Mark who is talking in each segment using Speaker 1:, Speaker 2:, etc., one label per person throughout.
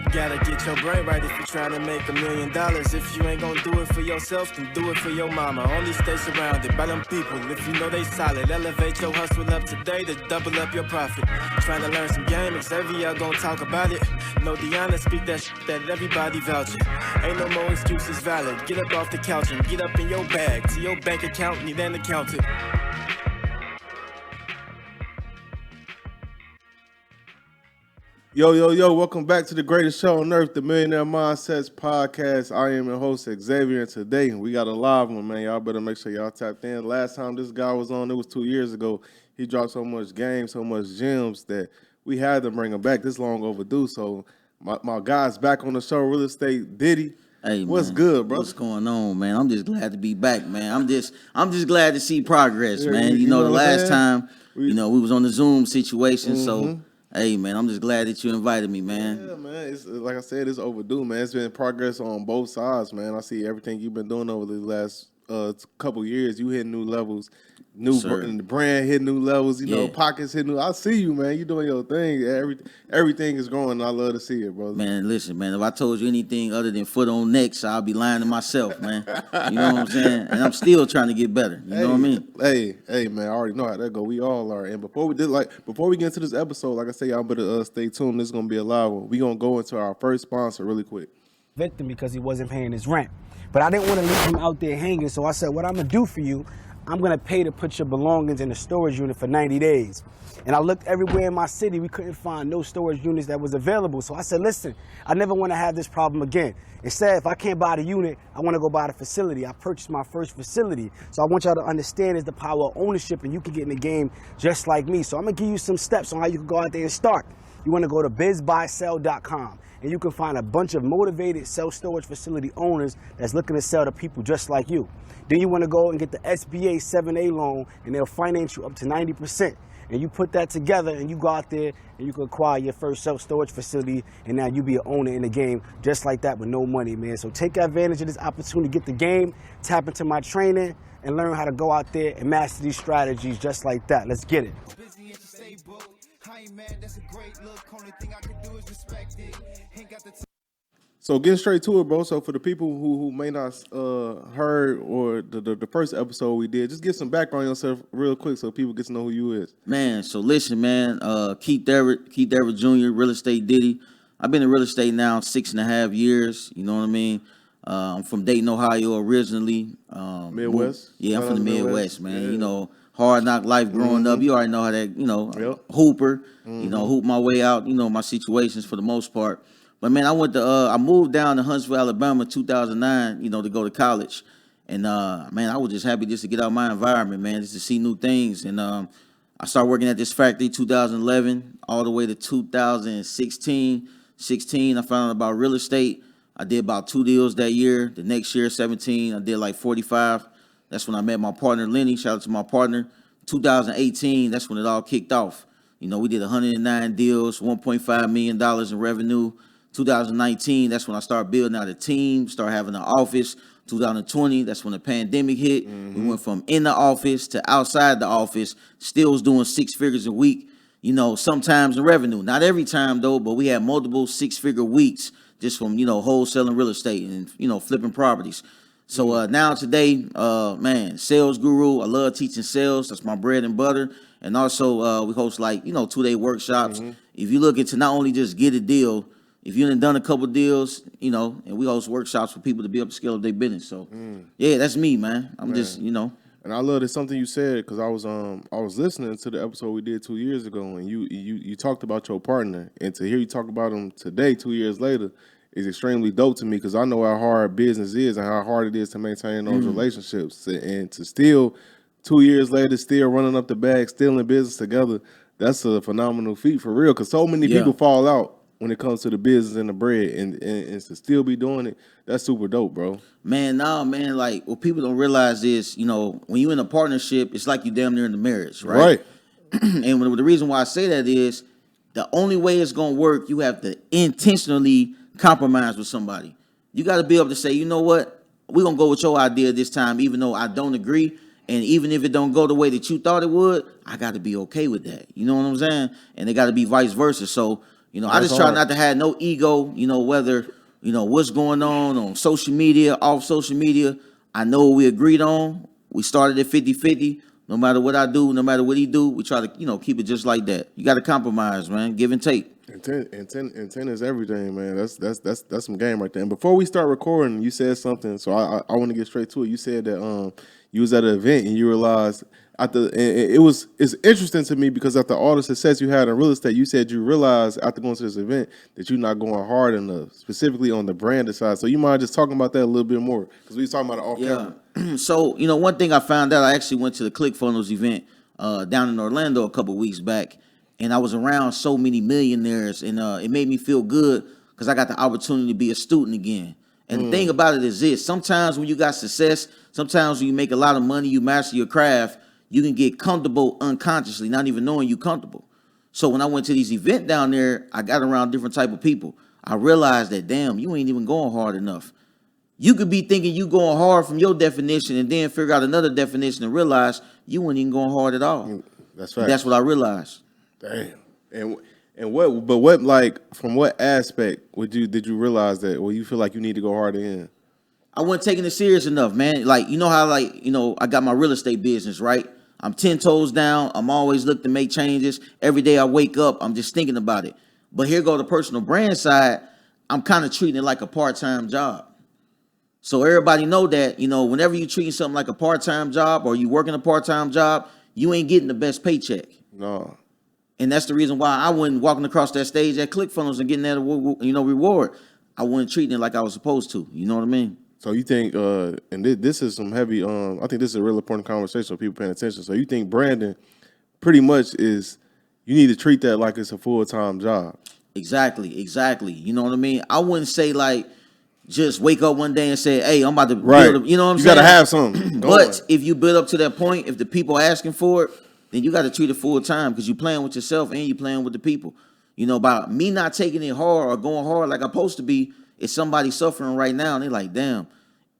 Speaker 1: Gotta get your brain right if you're trying to make $1 million. If you ain't gonna do it for yourself, then do it for your mama. Only stay surrounded by them people if you know they solid. Elevate your hustle up today to double up your profit. Trying to learn some game, Xavier gonna talk about it. No Deanna, speak that that everybody vouching. Ain't no more excuses valid. Get up off the couch and get up in your bag. To your bank account, need an accountant.
Speaker 2: Yo, welcome back to the greatest show on earth, the Millionaire Mindsets Podcast. I am your host, Xavier, and today we got a live one, man. Y'all better make sure y'all tapped in. Last time this guy was on, it was 2 years ago. He dropped so much game, so much gems that we had to bring him back. This long overdue. So my guy's back on the show, Real Estate Diddy.
Speaker 3: Hey,
Speaker 2: what's
Speaker 3: man,
Speaker 2: good, bro?
Speaker 3: What's going on, man? I'm just glad to be back, man. I'm just glad to see progress,
Speaker 2: Yeah,
Speaker 3: man.
Speaker 2: you
Speaker 3: You know, the
Speaker 2: know what I'm
Speaker 3: last
Speaker 2: saying?
Speaker 3: time, we was on the Zoom situation,
Speaker 2: Mm-hmm.
Speaker 3: so hey, man, I'm just glad that you invited me, man.
Speaker 2: Yeah, man. It's like I said, it's overdue, man. It's been progress on both sides, man. I see everything you've been doing over the last couple years. You hitting new levels, the brand hitting new levels. You know, pockets hitting new. I see you, man. You doing your thing. Everything is growing. And I love to see it, brother.
Speaker 3: Man, listen, man. If I told you anything other than foot on necks, I'll be lying to myself, man. You know what I'm saying? And I'm still trying to get better. You know what I mean?
Speaker 2: Hey, man. I already know how that go. We all are. And before we get into this episode, like I say, y'all better stay tuned. This is gonna be a live one. We gonna go into our first sponsor really quick.
Speaker 4: Victim because he wasn't paying his rent. But I didn't want to leave him out there hanging, so I said, what I'm going to do for you, I'm going to pay to put your belongings in a storage unit for 90 days. And I looked everywhere in my city. We couldn't find no storage units that was available. So I said, listen, I never want to have this problem again. Instead, if I can't buy the unit, I want to go buy the facility. I purchased my first facility. So I want y'all to understand is the power of ownership, and you can get in the game just like me. So I'm going to give you some steps on how you can go out there and start. You want to go to bizbuysell.com. And you can find a bunch of motivated self-storage facility owners that's looking to sell to people just like you. Then you want to go and get the SBA 7A loan, and they'll finance you up to 90%. And you put that together, and you go out there, and you can acquire your first self-storage facility, and now you be an owner in the game just like that with no money, man. So take advantage of this opportunity, get the game, tap into my training, and learn how to go out there and master these strategies just like that. Let's get it.
Speaker 2: So getting straight to it, bro. So for the people who may not heard or the first episode we did, just get some background on yourself real quick so people get to know who you is.
Speaker 3: Man, so listen, man. Keith Everett Jr., Real Estate Diddy. I've been in real estate now 6.5 years. You know what I mean? I'm from Dayton, Ohio originally.
Speaker 2: Midwest?
Speaker 3: I'm from the Midwest, man. Yeah. You know, hard knock life growing up. You already know how that, hooper, hoop my way out, my situations for the most part. But man, I moved down to Huntsville, Alabama, 2009, to go to college. And man, I was just happy just to get out of my environment, man, just to see new things. And I started working at this factory 2011 all the way to 2016. I found out about real estate. I did about 2 deals that year. The next year, 17, I did like 45. That's when I met my partner, Lenny. Shout out to my partner. 2018, that's when it all kicked off. We did 109 deals, $1.5 million in revenue. 2019, that's when I started building out a team, started having an office. 2020, that's when the pandemic hit. We went from in the office to outside the office, still was doing 6 figures a week, sometimes in revenue. Not every time though, but we had multiple 6-figure weeks just from, wholesaling real estate and, flipping properties. So now today, man, sales guru. I love teaching sales. That's my bread and butter. And also we host 2-day workshops. If you're looking to not only just get a deal, if you done a couple deals, and we host workshops for people to be able to scale up their business. So, yeah, that's me, man. I'm just.
Speaker 2: And I love that something you said because I was listening to the episode we did 2 years ago, and you talked about your partner, and to hear you talk about him today, 2 years later, is extremely dope to me because I know how hard business is and how hard it is to maintain those relationships, and to still 2 years later still running up the bag, still in business together. That's a phenomenal feat for real because so many people fall out when it comes to the business and the bread, and to still be doing it, that's super dope, bro.
Speaker 3: Man, like what people don't realize is, when you're in a partnership, it's like you damn near in the marriage, right? And the reason why I say that is the only way it's gonna work, you have to intentionally compromise with somebody. You got to be able to say, you know what, we're gonna go with your idea this time, even though I don't agree. And even if it don't go the way that you thought it would, I got to be okay with that. You know what I'm saying? And it got to be vice versa. So You know, I just try not to have no ego, you know, whether, you know, what's going on social media, off social media. I know what we agreed on. We started at 50-50. No matter what I do, no matter what he do, we try to, you know, keep it just like that. You got to compromise, man. Give and take.
Speaker 2: Intent is everything, man. That's some game right there. And before we start recording, you said something, so I want to get straight to it. You said that you was at an event and you realized it's interesting to me because after all the success you had in real estate, you said you realized after going to this event that you're not going hard enough, specifically on the branded side. So you mind just talking about that a little bit more? Because we was talking about it off camera.
Speaker 3: So, you know, one thing I found out, I actually went to the ClickFunnels event down in Orlando a couple weeks back, and I was around so many millionaires, and it made me feel good because I got the opportunity to be a student again. And the thing about it is this: sometimes when you got success, sometimes when you make a lot of money, you master your craft, you can get comfortable unconsciously, not even knowing you're comfortable. So when I went to this event down there, I got around different type of people. I realized that, damn, you ain't even going hard enough. You could be thinking you going hard from your definition and then figure out another definition and realize you weren't even going hard at all.
Speaker 2: That's right.
Speaker 3: That's what I realized.
Speaker 2: Damn. And what like from what aspect did you realize that you feel like you need to go harder in?
Speaker 3: I wasn't taking it serious enough, man. Like, you know how, like, you know, I got my real estate business, right? I'm 10 toes down. I'm always looking to make changes. Every day I wake up, I'm just thinking about it. But here go the personal brand side. I'm kind of treating it like a part-time job. So everybody know that, you know, whenever you treating something like a part-time job or you working a part-time job, you ain't getting the best paycheck.
Speaker 2: No.
Speaker 3: And that's the reason why I wasn't walking across that stage at ClickFunnels and getting that, you know, reward. I wasn't treating it like I was supposed to. You know what I mean?
Speaker 2: So you think, and this is some heavy, I think this is a real important conversation so people paying attention. So you think branding pretty much is, you need to treat that like it's a full-time job.
Speaker 3: Exactly. You know what I mean? I wouldn't say like, just wake up one day and say, hey, I'm about to build, you know what I'm saying?
Speaker 2: You got to have something.
Speaker 3: But if you build up to that point, if the people are asking for it, then you got to treat it full time because you're playing with yourself and you're playing with the people. You know, about me not taking it hard or going hard like I'm supposed to be, it's somebody suffering right now and they're like, damn,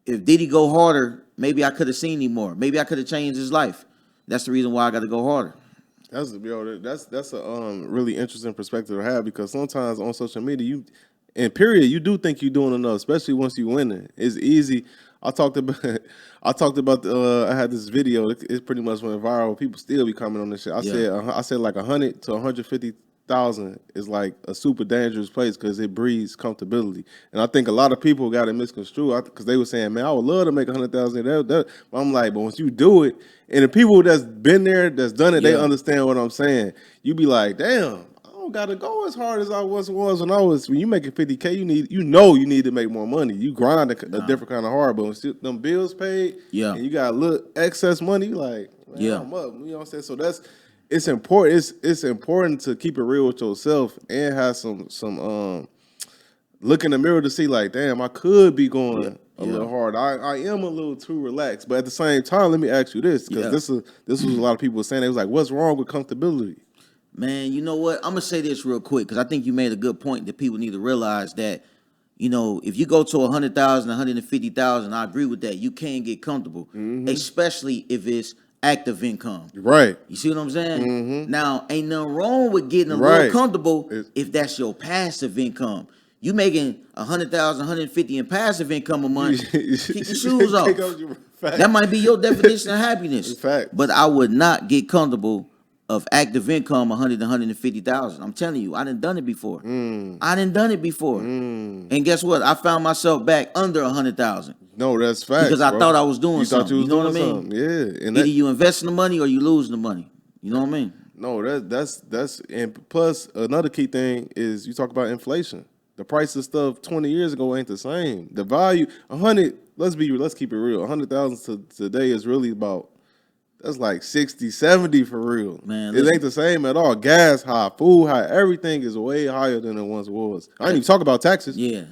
Speaker 3: if Diddy go harder, maybe I could have seen him more. Maybe I could have changed his life. That's the reason why I got to go harder.
Speaker 2: That's a really interesting perspective to have because sometimes on social media, you do think you're doing enough, especially once you win it. It's easy. I talked about I had this video. It pretty much went viral. People still be commenting on this shit. I said like 100 to 150,000 is like a super dangerous place because it breeds comfortability. And I think a lot of people got it misconstrued because they were saying, man, I would love to make 100,000. But I'm like, but once you do it, and the people that's been there, that's done it, they understand what I'm saying. You be like, damn. Gotta go as hard as I was when you making 50K, you need to make more money. You grind a different kind of hard, but when them bills paid, and you got a little excess money, you like, man, I'm up. You know what I'm saying? So it's important. It's important to keep it real with yourself and have some look in the mirror to see like, damn, I could be going a little hard. I am a little too relaxed, but at the same time, let me ask you this because this was a lot of people saying, they was like, what's wrong with comfortability?
Speaker 3: Man, you know what? I'm going to say this real quick because I think you made a good point that people need to realize that, you know, if you go to 100,000, 150,000, I agree with that. You can get comfortable, especially if it's active income.
Speaker 2: Right.
Speaker 3: You see what I'm saying? Now, ain't nothing wrong with getting a little comfortable if that's your passive income. You making 100,000, 150 in passive income a month, kick your shoes off. That might be your definition of happiness.
Speaker 2: Fact.
Speaker 3: But I would not get comfortable of active income 100 to 150,000. I'm telling you, I done it before. And guess what? I found myself back under 100,000.
Speaker 2: No, that's fact.
Speaker 3: Because I thought I was doing something.
Speaker 2: You
Speaker 3: know what I mean?
Speaker 2: Yeah. And
Speaker 3: either you investing the money or you losing the money. You know what I mean?
Speaker 2: No, that's and plus another key thing is you talk about inflation. The price of stuff 20 years ago ain't the same. The value 100. Let's keep it real. 100,000 to today is really about. That's like 60, 70 for real. Man, it ain't the same at all. Gas high, food high, everything is way higher than it once was. I ain't even talk about taxes.
Speaker 3: Yeah.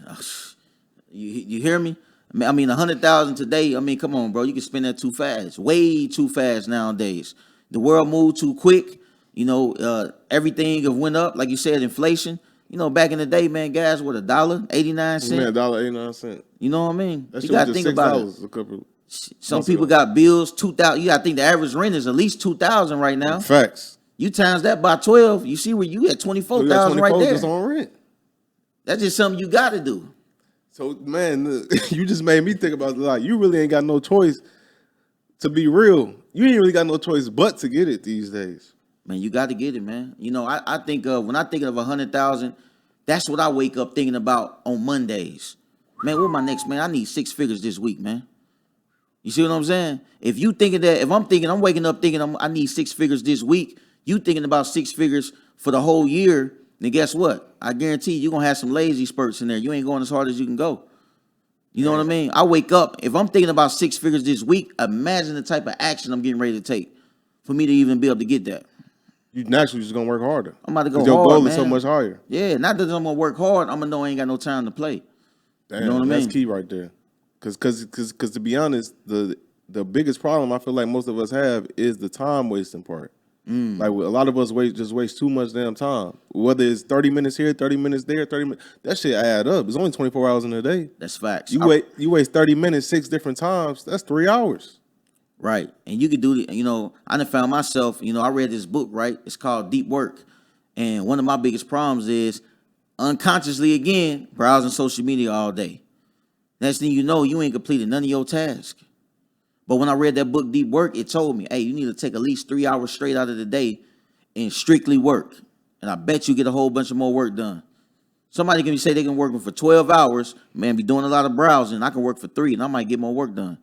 Speaker 3: You hear me? I mean, 100,000 today, I mean, come on, bro. You can spend that too fast. Way too fast nowadays. The world moved too quick. You know, everything have went up. Like you said, inflation. You know, back in the day, man, gas, what, $1.89?
Speaker 2: Man, $1.89.
Speaker 3: You know what I mean?
Speaker 2: That
Speaker 3: you got to think about it. Some people got bills, 2,000. You got to think the average rent is at least 2,000 right now.
Speaker 2: Facts.
Speaker 3: You times that by 12, you see where you at 24,000 right there.
Speaker 2: Just on rent.
Speaker 3: That's just something you got to do.
Speaker 2: So, man, you just made me think about, like, you really ain't got no choice. To be real, you ain't really got no choice but to get it these days.
Speaker 3: Man, you got to get it, man. You know, I think of, when I think of 100,000, that's what I wake up thinking about on Mondays. Man, what my next, man? I need 6 figures this week, man. You see what I'm saying? If you thinking that, if I'm waking up thinking I need 6 figures this week, you thinking about 6 figures for the whole year, then guess what? I guarantee you're going to have some lazy spurts in there. You ain't going as hard as you can go. You know what I mean? I wake up, if I'm thinking about 6 figures this week, imagine the type of action I'm getting ready to take for me to even be able to get that.
Speaker 2: You naturally just gonna work harder.
Speaker 3: I'm about to go hard,
Speaker 2: your goal
Speaker 3: man.
Speaker 2: is so much higher.
Speaker 3: Yeah, not that I'm gonna work hard. I'm gonna know I ain't got no time to play.
Speaker 2: Damn,
Speaker 3: you know what I mean?
Speaker 2: That's key right there. Because to be honest, the biggest problem I feel like most of us have is the time wasting part. Like a lot of us waste too much damn time. Whether it's 30 minutes here, 30 minutes there, 30 minutes, that shit add up. It's only 24 hours in a day.
Speaker 3: That's facts.
Speaker 2: You waste 30 minutes 6 different times. That's 3 hours.
Speaker 3: Right. And you could do it, you know, I done found myself, you know, I read this book, right? It's called Deep Work. And one of my biggest problems is unconsciously, again, browsing social media all day. Next thing you know, you ain't completed none of your tasks. But when I read that book, Deep Work, it told me, hey, you need to take at least 3 hours straight out of the day and strictly work. And I bet you get a whole bunch of more work done. Somebody can say they can work for 12 hours, man, be doing a lot of browsing. I can work for 3 and I might get more work done.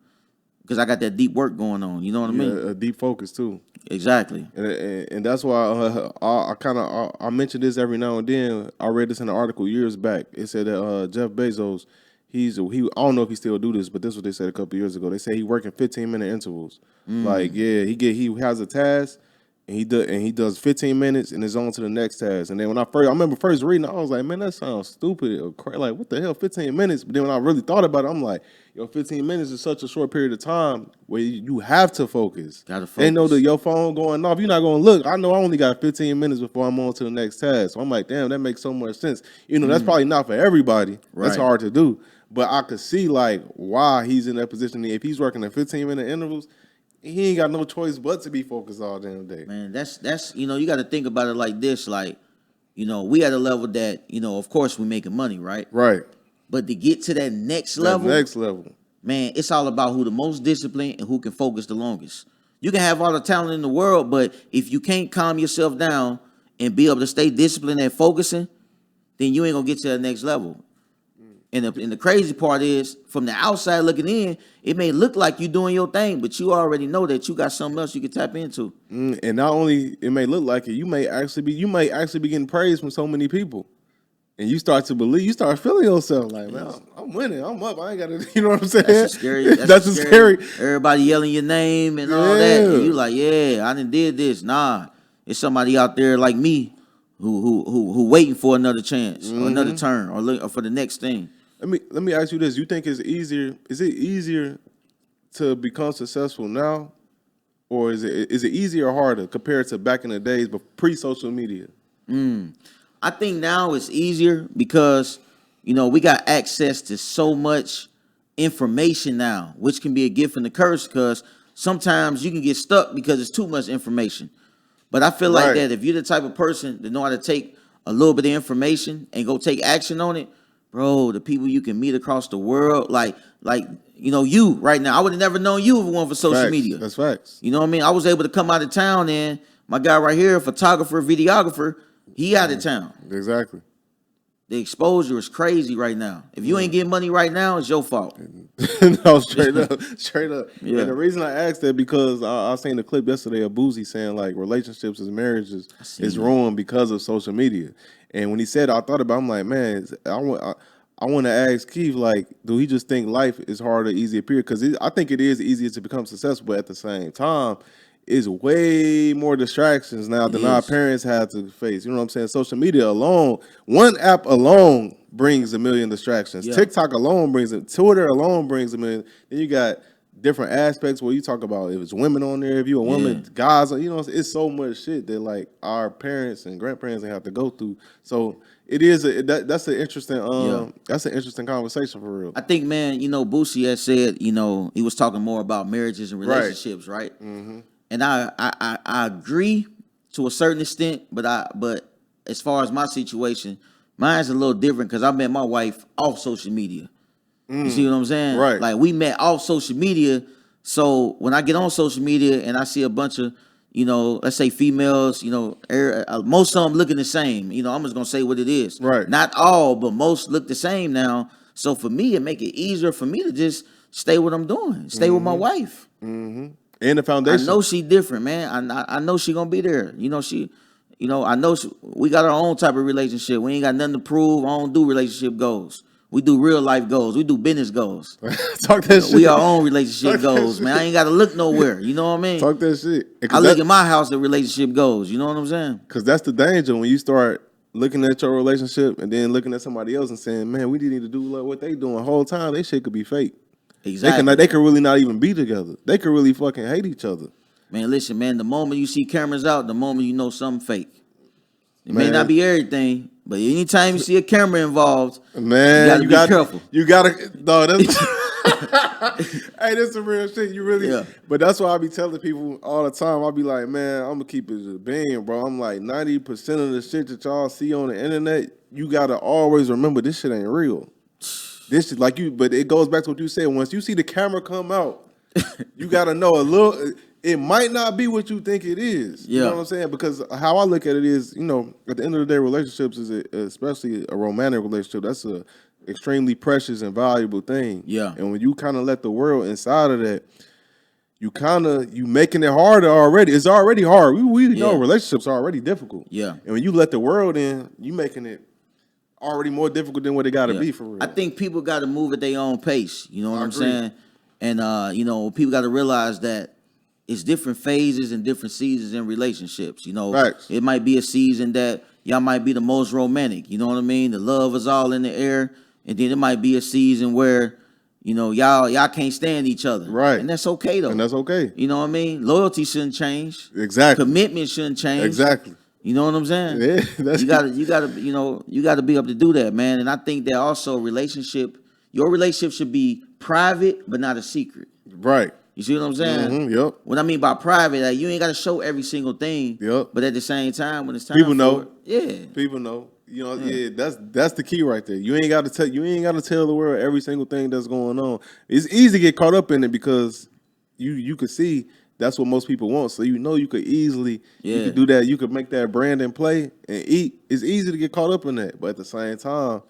Speaker 3: Because I got that deep work going on, you know what I mean?
Speaker 2: A deep focus too.
Speaker 3: Exactly.
Speaker 2: And that's why I mention this every now and then. I read this in an article years back. It said that Jeff Bezos, I don't know if he still do this, but this is what they said a couple years ago. They say he working 15-minute intervals. Like, yeah, he has a task and he does 15 minutes and is on to the next task. And then when I remember first reading, I was like, man, that sounds stupid or crazy. Like, what the hell, 15 minutes? But then when I really thought about it, I'm like, 15 minutes is such a short period of time where you have to focus.
Speaker 3: Gotta focus.
Speaker 2: They know that your phone going off. You're not going to look. I know I only got 15 minutes before I'm on to the next task. So I'm like, damn, that makes so much sense. You know, that's probably not for everybody.
Speaker 3: Right.
Speaker 2: That's hard to do. But I could see, like, why he's in that position. If he's working in 15-minute intervals, he ain't got no choice but to be focused all damn day.
Speaker 3: Man, that's you know, you got to think about it like this. Like, you know, we at a level that, you know, of course we're making money, right?
Speaker 2: Right.
Speaker 3: But to get to that next level, man, it's all about who the most disciplined and who can focus the longest. You can have all the talent in the world, but if you can't calm yourself down and be able to stay disciplined and focusing, then you ain't gonna get to that next level. And the crazy part is, from the outside looking in, it may look like you're doing your thing, but you already know that you got something else you can tap into.
Speaker 2: And not only it may look like it, you may actually be getting praise from so many people. And you start to believe, you start feeling yourself like, man, I'm winning, I'm up, I ain't got to, you know what I'm saying?
Speaker 3: That's scary.
Speaker 2: That's scary.
Speaker 3: Everybody yelling your name and all that, and you like, yeah, I done did this. Nah, it's somebody out there like me who waiting for another chance or another turn or for the next thing.
Speaker 2: Let me ask you this: you think is it easier to become successful now, or is it easier or harder compared to back in the days, but pre-social media?
Speaker 3: I think now it's easier because, you know, we got access to so much information now, which can be a gift and a curse because sometimes you can get stuck because it's too much information. But I feel like that if you're the type of person that know how to take a little bit of information and go take action on it, bro, the people you can meet across the world, like you know, you right now, I would have never known you if it weren't for social media.
Speaker 2: That's facts.
Speaker 3: You know what I mean? I was able to come out of town, and my guy right here, photographer, videographer, he out of town.
Speaker 2: Exactly.
Speaker 3: The exposure is crazy right now. If you ain't getting money right now, it's your fault.
Speaker 2: No, straight up.
Speaker 3: Yeah.
Speaker 2: And the reason I asked that because I seen the clip yesterday of Boosie saying like relationships and marriages is ruined because of social media. And when he said, I thought about, I'm like, man, I want to ask Keith, like, do he just think life is harder, easier, period? Because I think it is easier to become successful, but at the same time, it's way more distractions now than our parents had to face. You know what I'm saying? Social media alone, one app alone brings a million distractions. Yeah. TikTok alone brings it. Twitter alone brings a million. Then you got different aspects where you talk about if it's women on there, if you're a woman, guys, you know, it's so much shit that like our parents and grandparents have to go through. So it is that's an interesting conversation for real.
Speaker 3: I think, man, you know, Boosie has said, you know, he was talking more about marriages and relationships, right? Mm-hmm. And I agree to a certain extent, but as far as my situation, mine's a little different because I met my wife off social media. You see what I'm saying?
Speaker 2: Right.
Speaker 3: Like we met off social media. So when I get on social media and I see a bunch of, let's say females, most of them looking the same. I'm just gonna say what it is.
Speaker 2: Right.
Speaker 3: Not all, but most look the same now. So for me, it make it easier for me to just stay what I'm doing, stay with my wife.
Speaker 2: Mm-hmm. And the foundation.
Speaker 3: I know she different, man. I know she gonna be there. I know we got our own type of relationship. We ain't got nothing to prove. I don't do relationship goals. We do real life goals. We do business goals.
Speaker 2: Talk that shit.
Speaker 3: We our own relationship goals, man. I ain't got to look nowhere. You know what I mean?
Speaker 2: Talk that shit.
Speaker 3: I look at my house at relationship goals. You know what I'm saying?
Speaker 2: Because that's the danger when you start looking at your relationship and then looking at somebody else and saying, man, we need to do what they doing the whole time. They shit could be fake.
Speaker 3: Exactly.
Speaker 2: They could really not even be together. They could really fucking hate each other.
Speaker 3: Man, listen, man, the moment you see cameras out, the moment you know something fake. It may not be everything, but anytime you see a camera involved,
Speaker 2: man,
Speaker 3: you gotta be careful.
Speaker 2: You gotta, no, that's, hey, that's some real shit. You really, but that's why I be telling people all the time. I be like, man, I'm gonna keep it a being, bro. I'm like 90% of the shit that y'all see on the internet, you gotta always remember this shit ain't real. This is like but it goes back to what you said. Once you see the camera come out, you gotta know a little. It might not be what you think it is. You know what I'm saying? Because how I look at it is, at the end of the day, relationships is especially a romantic relationship. That's a extremely precious and valuable thing. Yeah. And when you kind of let the world inside of that, you making it harder already. It's already hard. We know relationships are already difficult. Yeah. And when you let the world in, you making it already more difficult than what it got to be for real.
Speaker 3: I think people got to move at their own pace. You know what I'm saying? And people got to realize that it's different phases and different seasons in relationships. It might be a season that y'all might be the most romantic. You know what I mean? The love is all in the air, and then it might be a season where y'all can't stand each other. Right. And that's okay though.
Speaker 2: And that's okay.
Speaker 3: You know what I mean? Loyalty shouldn't change.
Speaker 2: Exactly.
Speaker 3: Commitment shouldn't change.
Speaker 2: Exactly.
Speaker 3: You know what I'm saying?
Speaker 2: Yeah.
Speaker 3: You gotta be able to do that, man. And I think that also your relationship should be private but not a secret.
Speaker 2: Right.
Speaker 3: You see what I'm saying?
Speaker 2: Mm-hmm, yep.
Speaker 3: What I mean by private, like you ain't got to show every single thing. Yep. But at the same time, when it's time,
Speaker 2: people know.
Speaker 3: People
Speaker 2: know. That's the key right there. You ain't got to tell. You ain't got to tell the world every single thing that's going on. It's easy to get caught up in it because you could see that's what most people want. So you could easily you could do that. You could make that brand and play and eat. It's easy to get caught up in that, but at the same time,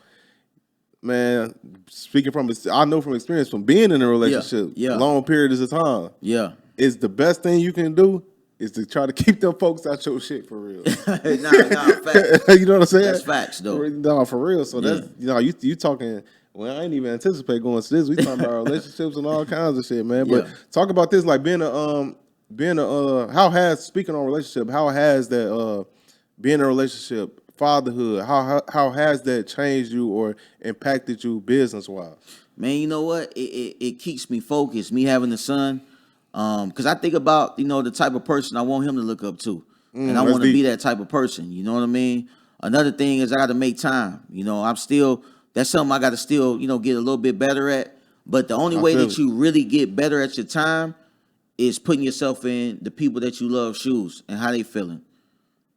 Speaker 2: man, speaking I know from experience from being in a relationship, long periods of time. Yeah, it's the best thing you can do is to try to keep them folks out your shit for real.
Speaker 3: Facts.
Speaker 2: You know what I'm saying?
Speaker 3: That's facts, though.
Speaker 2: No, for real. So that's you talking. Well, I ain't even anticipate going to this. We talking about relationships and all kinds of shit, man. But talk about this, like speaking on relationship, how has that being in a relationship, fatherhood, how has that changed you or impacted you business wise?
Speaker 3: Man, you know what? It keeps me focused. Me having a son, because I think about the type of person I want him to look up to, and I want to be that type of person. You know what I mean? Another thing is I got to make time. That's something I got to still get a little bit better at. But the only way that you really get better at your time is putting yourself in the people that you love shoes and how they feeling.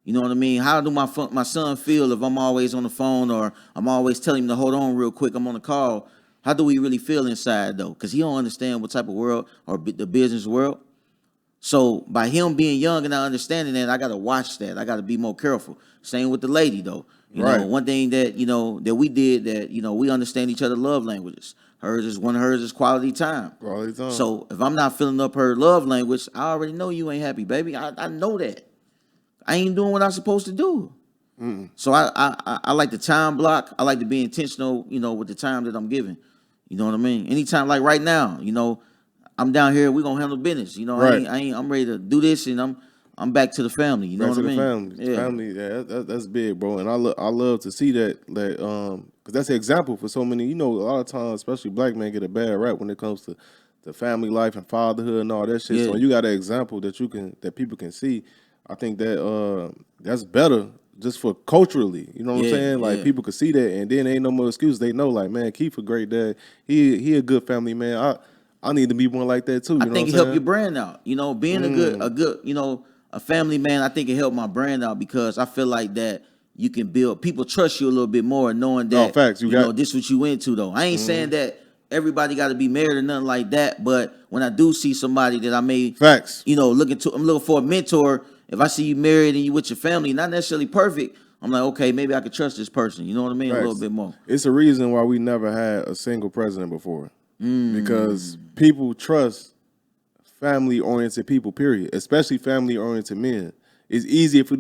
Speaker 3: You know what I mean? How do my son feel if I'm always on the phone or I'm always telling him to hold on real quick, I'm on the call? How do we really feel inside, though? Because he don't understand what type of world or the business world. So by him being young and not understanding that, I got to watch that. I got to be more careful. Same with the lady, though. You know, one thing that, that we did that, we understand each other's love languages. One of hers is quality time.
Speaker 2: Quality time.
Speaker 3: So if I'm not filling up her love language, I already know you ain't happy, baby. I know that. I ain't doing what I'm supposed to do. So I like the time block. I like to be intentional, with the time that I'm giving. You know what I mean? Anytime, like right now, I'm down here. We're gonna handle business. I'm ready to do this, and I'm back to the family. You know what I mean?
Speaker 2: Family. Yeah, that's big, bro. And I love to see that because that's an example for so many. A lot of times, especially black men, get a bad rap when it comes to family life and fatherhood and all that shit. So when you got an example that people can see, I think that that's better just for culturally. You know what I'm saying? Like people could see that, and then ain't no more excuse. They know, like, man, Keith a great dad. He a good family man. I need to be one like that too.
Speaker 3: I think it help your brand out. Being a good a family man, I think it helped my brand out because I feel like that you can build, people trust you a little bit more knowing that,
Speaker 2: facts. You got,
Speaker 3: this what you into though. I ain't saying that everybody got to be married or nothing like that, but when I do see somebody that I may,
Speaker 2: facts.
Speaker 3: I'm looking for a mentor. If I see you married and you with your family, not necessarily perfect, I'm like, okay, maybe I could trust this person. You know what I mean?
Speaker 2: Facts.
Speaker 3: A little bit more.
Speaker 2: It's a reason why we never had a single president before. Because people trust family-oriented people, period. Especially family-oriented men. It's easier for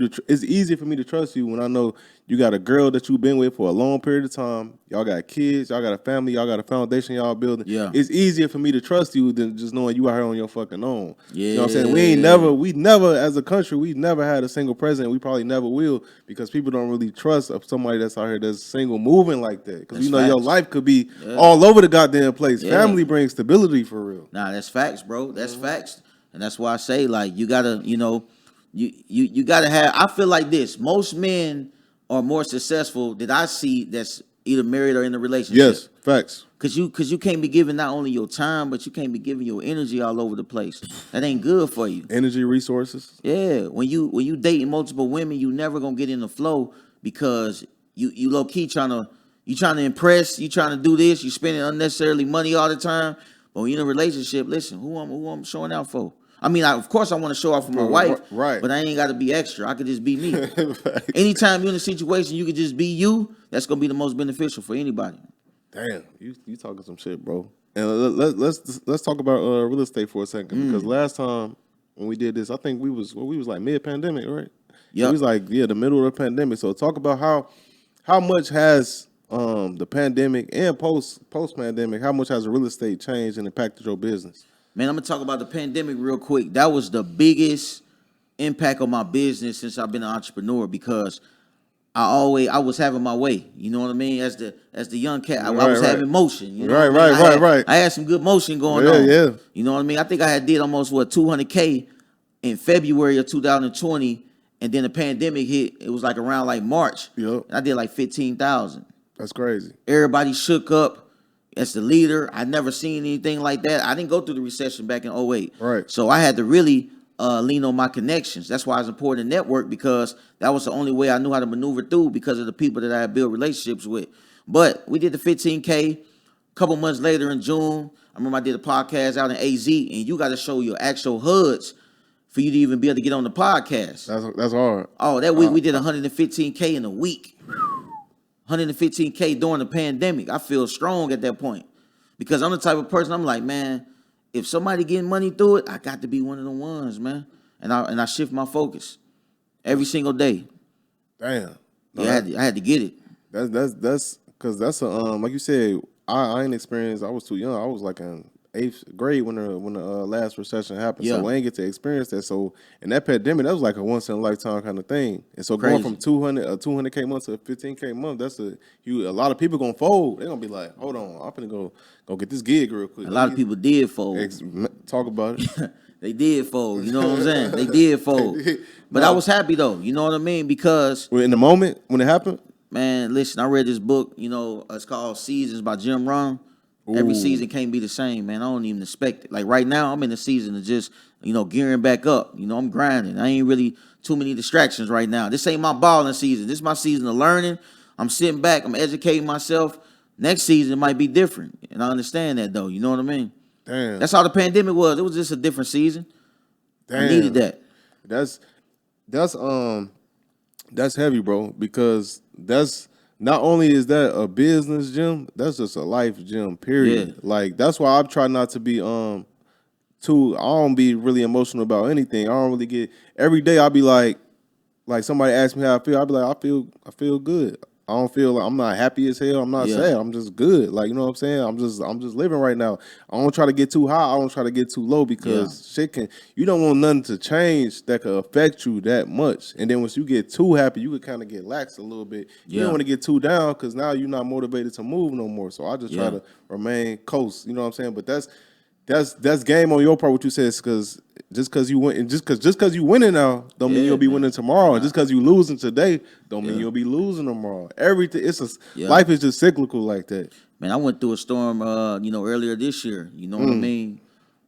Speaker 2: me to trust you when I know you got a girl that you've been with for a long period of time. Y'all got kids, y'all got a family, y'all got a foundation y'all building.
Speaker 3: Yeah.
Speaker 2: It's easier for me to trust you than just knowing you out here on your fucking own.
Speaker 3: Yeah.
Speaker 2: You know what I'm saying? We never, as a country, we never had a single president. We probably never will because people don't really trust somebody that's out here that's single moving like that. Because your life could be all over the goddamn place.
Speaker 3: Yeah.
Speaker 2: Family brings stability for real.
Speaker 3: Nah, that's facts, bro. That's facts. And that's why I say, like, you gotta, you gotta have. I feel like this. Most men are more successful that I see that's either married or in a relationship.
Speaker 2: Yes, facts.
Speaker 3: Cause you can't be giving not only your time, but you can't be giving your energy all over the place. That ain't good for you.
Speaker 2: Energy, resources.
Speaker 3: Yeah, when you dating multiple women, you never gonna get in the flow because you low key trying to impress, you trying to do this, you spending unnecessarily money all the time. But when you're in a relationship, listen, who I'm showing out for? I mean, of course I want to show out for my wife,
Speaker 2: right?
Speaker 3: But I ain't got to be extra. I could just be me. Anytime you're in a situation, you could just be you. That's gonna be the most beneficial for anybody.
Speaker 2: Damn, you talking some shit, bro. And let's talk about real estate for a second because last time when we did this, I think we was like mid-pandemic, right?
Speaker 3: Yeah,
Speaker 2: it was like the middle of the pandemic. So talk about how much has the pandemic and post-pandemic, how much has real estate changed and impacted your business?
Speaker 3: Man, I'm gonna talk about the pandemic real quick. That was the biggest impact on my business since I've been an entrepreneur because I was having my way. You know what I mean? As the young cat, I was having motion. You know
Speaker 2: right.
Speaker 3: I had some good motion going on.
Speaker 2: Yeah.
Speaker 3: You know what I mean? I think I did almost 200K in February of 2020, and then the pandemic hit. It was like around like March.
Speaker 2: Yep.
Speaker 3: And I did like 15,000.
Speaker 2: That's crazy.
Speaker 3: Everybody shook up. As the leader, I never seen anything like that. I didn't go through the recession back in 2008.
Speaker 2: Right.
Speaker 3: So I had to really lean on my connections. That's why it's important to network because that was the only way I knew how to maneuver through because of the people that I had built relationships with. But we did the 15K. A couple months later in June, I remember I did a podcast out in AZ, and you got to show your actual HUDs for you to even be able to get on the podcast.
Speaker 2: That's hard.
Speaker 3: Oh, that week we did 115K in a week. 115K during the pandemic. I feel strong at that point because I'm the type of person, I'm like, man, if somebody getting money through it, I got to be one of the ones, man. And I shift my focus every single day.
Speaker 2: Damn.
Speaker 3: Yeah, I had to get it.
Speaker 2: That's because that's a like you said, I ain't experienced. I was too young. I was like in 8th grade when the last recession happened.
Speaker 3: Yeah.
Speaker 2: So I ain't get to experience that. So in that pandemic, that was like a once in a lifetime kind of thing. And so
Speaker 3: Crazy.
Speaker 2: going from 200K month to a 15K month, that's a lot of people gonna fold. They're gonna be like, hold on, I'm gonna go get this gig real quick.
Speaker 3: A lot of people did fold.
Speaker 2: Talk about it.
Speaker 3: They did fold. You know what I'm saying? They did fold. But I was happy though. You know what I mean? Because
Speaker 2: in the moment when it happened,
Speaker 3: man, listen, I read this book. It's called Seasons by Jim Rohn. Every season can't be the same, man. I don't even expect it. Like right now, I'm in the season of just, gearing back up. I'm grinding. I ain't really too many distractions right now. This ain't my balling season. This is my season of learning. I'm sitting back. I'm educating myself. Next season it might be different. And I understand that though. You know what I mean?
Speaker 2: Damn.
Speaker 3: That's how the pandemic was. It was just a different season.
Speaker 2: Damn.
Speaker 3: I needed that.
Speaker 2: That's heavy, bro, because that's not only is that a business gym, that's just a life gym, period.
Speaker 3: Yeah.
Speaker 2: Like that's why I try not to be I don't be really emotional about anything. I don't really get every day I'll be like somebody asks me how I feel, I'll be like, I feel good. I don't feel like I'm not happy as hell. I'm not sad. I'm just good. Like, you know what I'm saying? I'm just living right now. I don't try to get too high. I don't try to get too low because you don't want nothing to change that could affect you that much. And then once you get too happy, you could kind of get lax a little bit. You don't want to get too down because now you're not motivated to move no more. So I just try to remain coast. You know what I'm saying? But that's game on your part. What you said, because just because you win, and just because you winning now, don't mean you'll be winning tomorrow. And just because you losing today, don't mean you'll be losing tomorrow. Everything life is just cyclical like that. Man,
Speaker 3: I went through a storm, earlier this year. You know what I mean?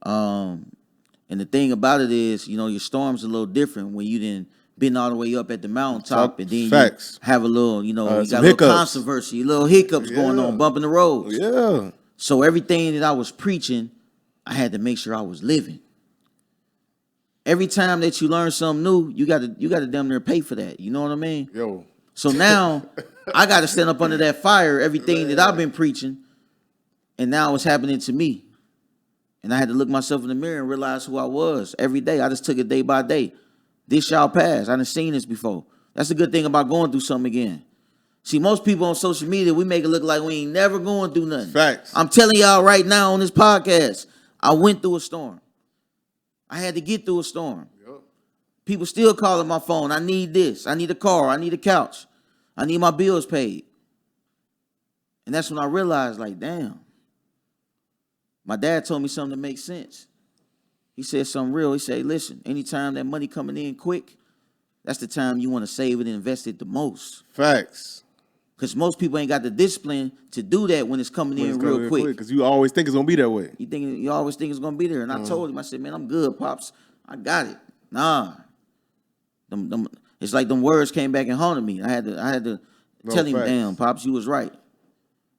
Speaker 3: And And the thing about it is, you know, your storm's a little different when you didn't been all the way up at the mountaintop and then
Speaker 2: Facts.
Speaker 3: you have a little, you know, you
Speaker 2: some
Speaker 3: got a little
Speaker 2: hiccups.
Speaker 3: controversy, little hiccups going on, bumping the roads.
Speaker 2: Yeah.
Speaker 3: So everything that I was preaching, I had to make sure I was living. Every time that you learn something new, you gotta damn near pay for that. You know what I mean?
Speaker 2: Yo.
Speaker 3: So now I gotta stand up under that fire, everything that I've been preaching, and now it's happening to me. And I had to look myself in the mirror and realize who I was every day. I just took it day by day. This shall pass. I done seen this before. That's the good thing about going through something again. See, most people on social media, we make it look like we ain't never going through nothing.
Speaker 2: Facts.
Speaker 3: I'm telling y'all right now on this podcast, I went through a storm. I had to get through a storm.
Speaker 2: Yep.
Speaker 3: People still calling my phone. I need this. I need a car. I need a couch. I need my bills paid. And that's when I realized, like, damn. My dad told me something that makes sense. He said something real. He said, listen, anytime that money coming in quick, that's the time you want to save it and invest it the most.
Speaker 2: Facts.
Speaker 3: Because most people ain't got the discipline to do that when it's coming in real quick.
Speaker 2: Because you always think it's going to be that way.
Speaker 3: You always think it's going to be there. And I told him, I said, man, I'm good, Pops. I got it. Nah. It's like them words came back and haunted me. I had to tell him,
Speaker 2: facts.
Speaker 3: damn, Pops, you was right.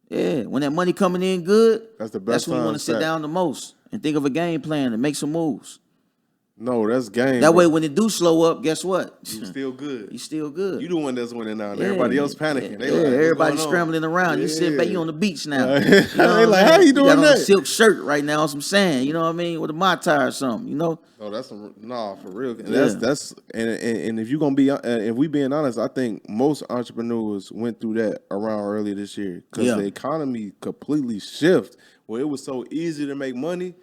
Speaker 3: Yeah, when that money coming in good,
Speaker 2: That's the best
Speaker 3: that's when you
Speaker 2: time,
Speaker 3: want to sit
Speaker 2: fact.
Speaker 3: down the most and think of a game plan and make some moves.
Speaker 2: No, that's game.
Speaker 3: That
Speaker 2: bro.
Speaker 3: way, when it do slow up, guess what?
Speaker 2: You still good.
Speaker 3: You still good.
Speaker 2: You the one that's winning now.
Speaker 3: Yeah,
Speaker 2: Everybody else panicking.
Speaker 3: Yeah,
Speaker 2: They like, what's
Speaker 3: everybody
Speaker 2: going on?
Speaker 3: scrambling around. You sitting back, you on the beach now.
Speaker 2: They
Speaker 3: You know what
Speaker 2: like,
Speaker 3: I mean?
Speaker 2: how you doing
Speaker 3: got on
Speaker 2: that?
Speaker 3: a silk shirt right now, some sand. You know what I mean? With a Mai Tai or something. You know.
Speaker 2: No, that's for real. And
Speaker 3: Yeah.
Speaker 2: that's and if you gonna be if we being honest, I think most entrepreneurs went through that around earlier this year because
Speaker 3: Yeah.
Speaker 2: the economy completely shifted. Where it was so easy to make money,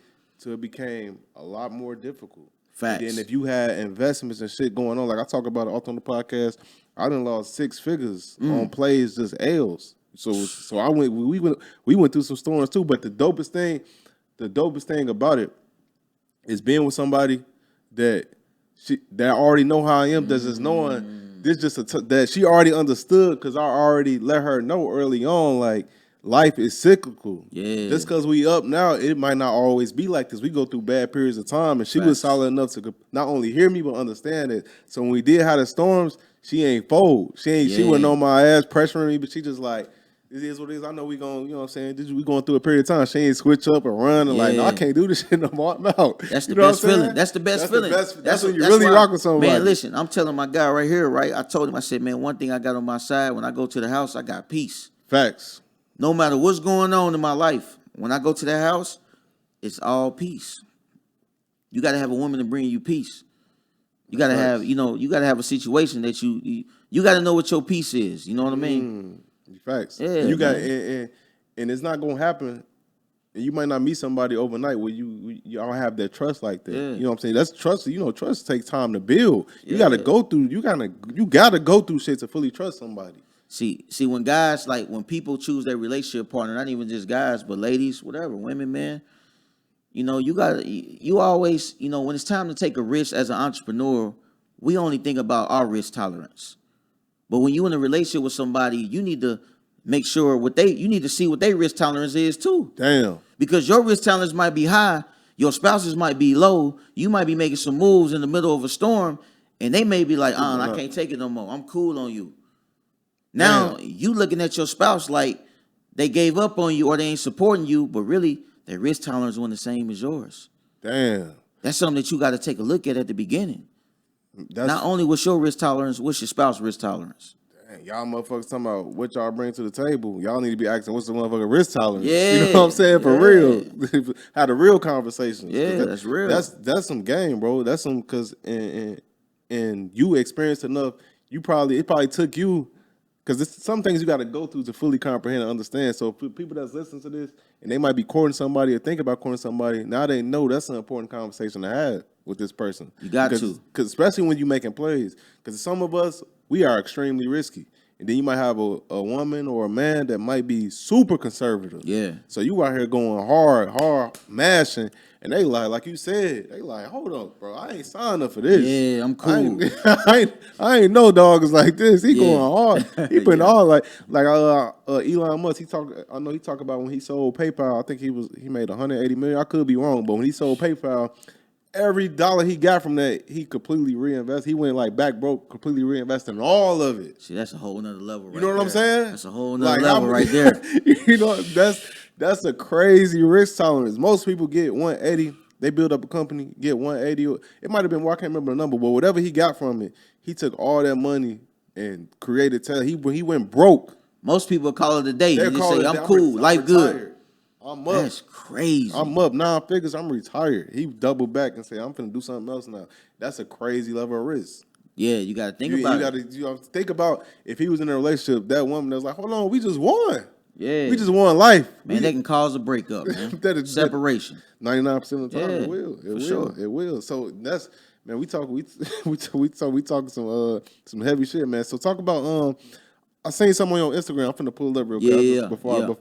Speaker 2: to it became a lot more difficult.
Speaker 3: Facts.
Speaker 2: And then if you had investments and shit going on, like I talk about it often on the podcast, I done lost 6 figures on plays just L's. So we went through some storms too. But the dopest thing about it is being with somebody that already know how I am. That's just knowing this that she already understood because I already let her know early on like life is cyclical.
Speaker 3: Yeah.
Speaker 2: Just because we up now, it might not always be like this. We go through bad periods of time, and she was solid enough to not only hear me but understand it. So when we did have the storms, she ain't fold. She wasn't on my ass pressuring me, but she just like, it is what it is. I know we going, you know what I'm saying? We going through a period of time. She ain't switch up and run and like, no, I can't do this shit no more. I'm out.
Speaker 3: That's the
Speaker 2: You know
Speaker 3: best
Speaker 2: what I'm saying?
Speaker 3: feeling. That's the best feeling.
Speaker 2: That's when you really
Speaker 3: why-
Speaker 2: rock with somebody.
Speaker 3: Man, listen, I'm telling my guy right here, right? I told him, I said, man, one thing I got on my side, when I go to the house, I got peace.
Speaker 2: Facts.
Speaker 3: No matter what's going on in my life, when I go to that house, it's all peace. You got to have a woman to bring you peace. You got to have, you got to have a situation that you got to know what your peace is. You know what I mean?
Speaker 2: Facts.
Speaker 3: Yeah,
Speaker 2: You got
Speaker 3: man.
Speaker 2: and it's not gonna happen. And you might not meet somebody overnight where you all have that trust like that.
Speaker 3: Yeah.
Speaker 2: You know what I'm saying? That's trust. You know, trust takes time to build. You gotta go through. You gotta go through shit to fully trust somebody.
Speaker 3: See, when guys, like when people choose their relationship partner, not even just guys, but ladies, whatever, women, man, you always, when it's time to take a risk as an entrepreneur, we only think about our risk tolerance. But when you in a relationship with somebody, you need to make sure you need to see what their risk tolerance is too.
Speaker 2: Damn.
Speaker 3: Because your risk tolerance might be high, your spouse's might be low, you might be making some moves in the middle of a storm, and they may be like, I can't take it no more. I'm cool on you. Now, you looking at your spouse like they gave up on you or they ain't supporting you, but really, their risk tolerance wasn't the same as yours.
Speaker 2: Damn.
Speaker 3: That's something that you got to take a look at the beginning.
Speaker 2: That's,
Speaker 3: Not only what's your risk tolerance, what's your spouse's risk tolerance?
Speaker 2: dang, y'all motherfuckers talking about what y'all bring to the table. Y'all need to be asking what's the motherfucking risk tolerance.
Speaker 3: Yeah.
Speaker 2: You know what I'm saying? For
Speaker 3: Yeah.
Speaker 2: real. Had a real conversation.
Speaker 3: Yeah, that's real.
Speaker 2: That's some game, bro. That's some because and you experienced enough. It probably took you. Because some things you got to go through to fully comprehend and understand. So for people that's listening to this and they might be courting somebody or think about courting somebody, now they know that's an important conversation to have with this person.
Speaker 3: You got
Speaker 2: to. Because especially when you're making plays. Because some of us, we are extremely risky. And then you might have a woman or a man that might be super conservative.
Speaker 3: Yeah.
Speaker 2: So you out here going hard, mashing. And they like you said, they like, hold up, bro. I ain't signed up for this.
Speaker 3: Yeah, I'm cool.
Speaker 2: I ain't no dogs like this. He going hard. He putting all like Elon Musk. I know he talked about when he sold PayPal. I think he made 180 million. I could be wrong, but when he sold PayPal, every dollar he got from that, he completely reinvested. He went like back broke, completely reinvesting all of it.
Speaker 3: See, that's a whole nother level.
Speaker 2: You know what I'm saying?
Speaker 3: That's a whole nother level right there.
Speaker 2: You know, that's a crazy risk tolerance. Most people get 180. They build up a company, get 180. It might have been, I can't remember the number, but whatever he got from it, he took all that money and created talent. He went broke.
Speaker 3: Most people call it a day.
Speaker 2: They
Speaker 3: They
Speaker 2: call
Speaker 3: say,
Speaker 2: it,
Speaker 3: I'm cool, life good.
Speaker 2: retired. I'm up.
Speaker 3: That's crazy.
Speaker 2: I'm up 9 figures. I'm retired. He doubled back and said, I'm finna do something else now. That's a crazy level of risk.
Speaker 3: Yeah, you got to think about it.
Speaker 2: You gotta think about if he was in a relationship, that woman that was like, hold on, we just won.
Speaker 3: Yeah.
Speaker 2: We just won life.
Speaker 3: Man, that can cause a breakup, man. Separation.
Speaker 2: 99% of the time,
Speaker 3: Yeah,
Speaker 2: it will. It will.
Speaker 3: sure.
Speaker 2: It will. So that's, man. We talk some heavy shit, man. So talk about I seen something on your Instagram. I'm finna pull it up real quick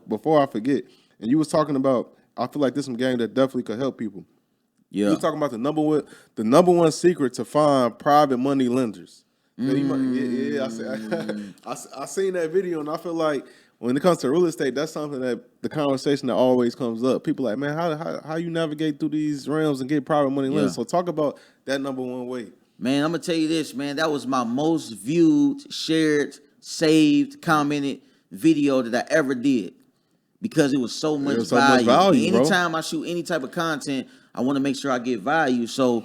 Speaker 2: before I forget. And you was talking about, I feel like this is some game that definitely could help people.
Speaker 3: Yeah.
Speaker 2: You was talking about the number one secret to find private money lenders. I seen that video, and I feel like when it comes to real estate, that's something that the conversation that always comes up. People like, man, how you navigate through these realms and get private money lenders? So talk about that number one way.
Speaker 3: Man, I'm going to tell you this, man. That was my most viewed, shared, saved, commented video that I ever did because it was so much value. Anytime I shoot any type of content, I want to make sure I get value. So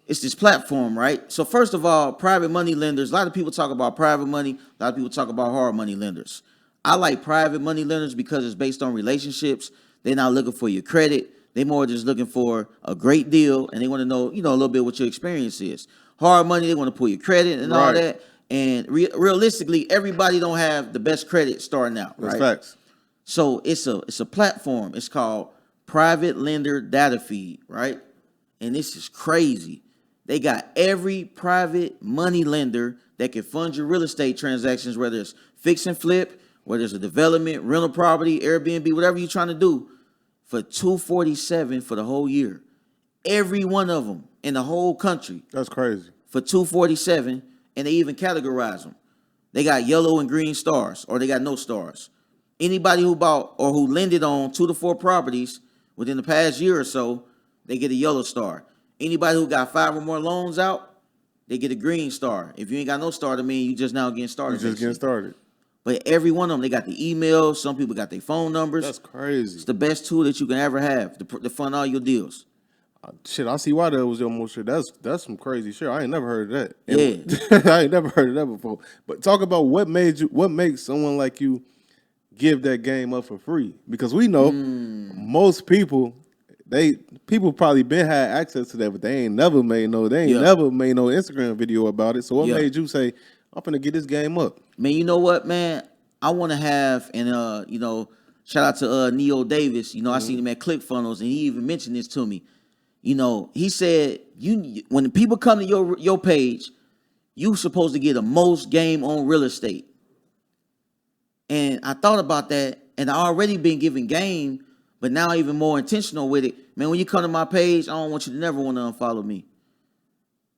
Speaker 3: it's this platform, right? So first of all, private money lenders, a lot of people talk about private money. A lot of people talk about hard money lenders. I like private money lenders because it's based on relationships. They're not looking for your credit. They're more just looking for a great deal, and they want to know, a little bit what your experience is. Hard money, they want to pull your credit and all that. And realistically, everybody don't have the best credit starting out, right?
Speaker 2: That's facts.
Speaker 3: So it's a platform. It's called Private Lender Data Feed, right? And this is crazy. They got every private money lender that can fund your real estate transactions, whether it's fix and flip, whether it's a development, rental property, Airbnb, whatever you're trying to do, for $247 for the whole year. Every one of them in the whole country.
Speaker 2: That's crazy.
Speaker 3: For $247, and they even categorize them. They got yellow and green stars, or they got no stars. Anybody who bought or who lended on 2 to 4 properties within the past year or so, they get a yellow star. Anybody who got 5 or more loans out, they get a green star. If you ain't got no star, I mean you just now getting started.
Speaker 2: You're just getting started.
Speaker 3: But every one of them, they got the emails. Some people got their phone numbers.
Speaker 2: That's crazy.
Speaker 3: It's the best tool that you can ever have to fund all your deals.
Speaker 2: Shit, I see why that was your most shit. That's some crazy shit. I ain't never heard of that.
Speaker 3: Yeah.
Speaker 2: I ain't never heard of that before. But talk about what makes someone like you give that game up for free? Because we know most people, people probably been had access to that, but they ain't never made no Instagram video about it. So what made you say, I'm finna get this game up?
Speaker 3: Man, you know what, man? I want to have, and shout out to Neo Davis. I seen him at ClickFunnels, and he even mentioned this to me. He said, when the people come to your page, you supposed to get the most game on real estate. And I thought about that, and I already been giving game, but now even more intentional with it. Man, when you come to my page, I don't want you to never want to unfollow me.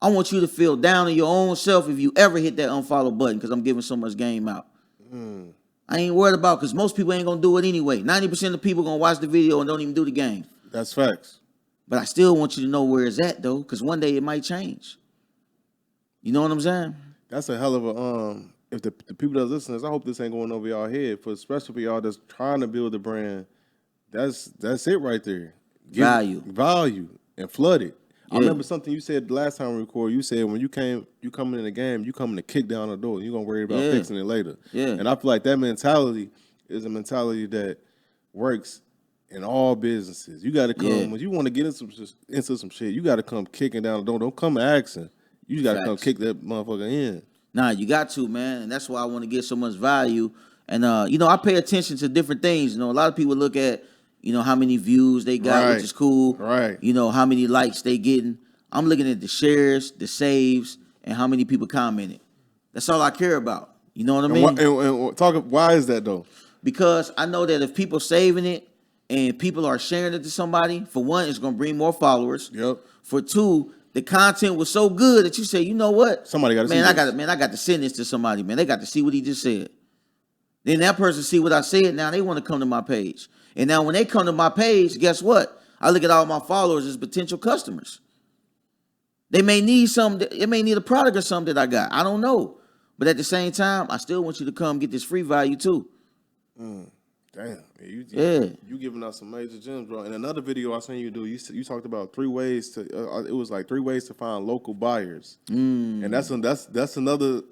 Speaker 3: I want you to feel down on your own self if you ever hit that unfollow button because I'm giving so much game out. I ain't worried about because most people ain't going to do it anyway. 90% of the people going to watch the video and don't even do the game.
Speaker 2: That's facts.
Speaker 3: But I still want you to know where it's at, though, because one day it might change. You know what I'm saying?
Speaker 2: That's a hell of a if the people that's listening, I hope this ain't going over y'all head, especially for y'all that's trying to build a brand. That's it right there. Value and flood it. I remember something you said the last time we recorded. You said when you coming in the game, you coming to kick down the door. You're gonna worry about fixing it later. Yeah. And I feel like that mentality is a mentality that works in all businesses. You got to come when you want to get into some shit. You got to come kicking down the door. Don't come asking. You got to come kick that motherfucker in.
Speaker 3: Nah, you got to, man, and that's why I want to get so much value. And I pay attention to different things. A lot of people look at how many views they got, which is cool.
Speaker 2: Right.
Speaker 3: How many likes they getting. I'm looking at the shares, the saves, and how many people commented. That's all I care about. You know what I mean?
Speaker 2: And why is that though?
Speaker 3: Because I know that if people saving it and people are sharing it to somebody, for one, it's gonna bring more followers.
Speaker 2: Yep.
Speaker 3: For two, the content was so good that you say, you know what?
Speaker 2: Somebody got to see this.
Speaker 3: I got to send this to somebody, man. They got to see what he just said. Then that person see what I said. Now they want to come to my page. And now when they come to my page, guess what? I look at all my followers as potential customers. They may need something. It may need a product or something that I got. I don't know. But at the same time, I still want you to come get this free value too.
Speaker 2: Damn,
Speaker 3: Yeah.
Speaker 2: You giving us some major gems, bro. In another video I seen you do, you talked about 3 ways to. It was like 3 ways to find local buyers, and that's another.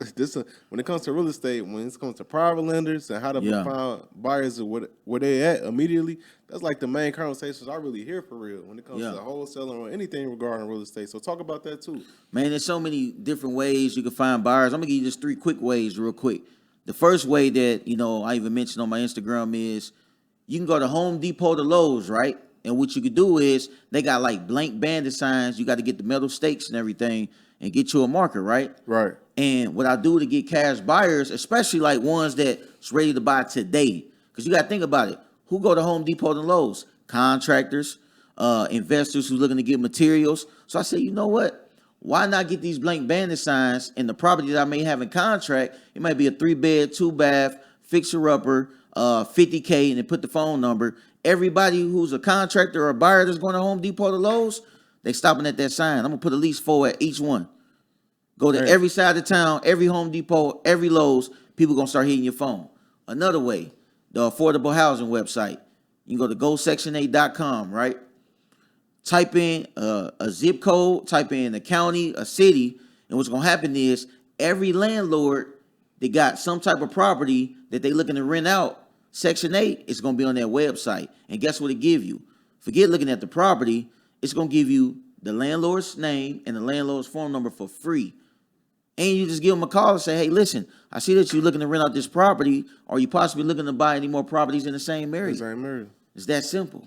Speaker 2: When it comes to real estate, when it comes to private lenders and how to find buyers where they at immediately, that's like the main conversations I really hear for real when it comes to wholesaling or anything regarding real estate. So talk about that too,
Speaker 3: man. There's so many different ways you can find buyers. I'm gonna give you just 3 quick ways, real quick. The first way that, I even mentioned on my Instagram is you can go to Home Depot to Lowe's, right? And what you could do is they got like blank bandit signs. You got to get the metal stakes and everything and get you a marker, right?
Speaker 2: Right.
Speaker 3: And what I do to get cash buyers, especially like ones that's ready to buy today, because you got to think about it. Who go to Home Depot and Lowe's? Contractors, investors who's looking to get materials. So I said, you know what? Why not get these blank bandit signs in the property that I may have in contract? It might be a 3-bed, 2-bath, fixer-upper, 50K, and then put the phone number. Everybody who's a contractor or a buyer that's going to Home Depot to Lowe's, they stopping at that sign. I'm going to put at least 4 at each one. Go to every side of town, every Home Depot, every Lowe's, people going to start hitting your phone. Another way, the affordable housing website. You can go to gosection8.com, right? Type in a zip code, type in a county, a city, and what's going to happen is every landlord that got some type of property that they looking to rent out, Section 8 is going to be on their website. And guess what it give you? Forget looking at the property. It's going to give you the landlord's name and the landlord's phone number for free. And you just give them a call and say, hey, listen, I see that you're looking to rent out this property. Or you possibly looking to buy any more properties in the same area? It's that simple.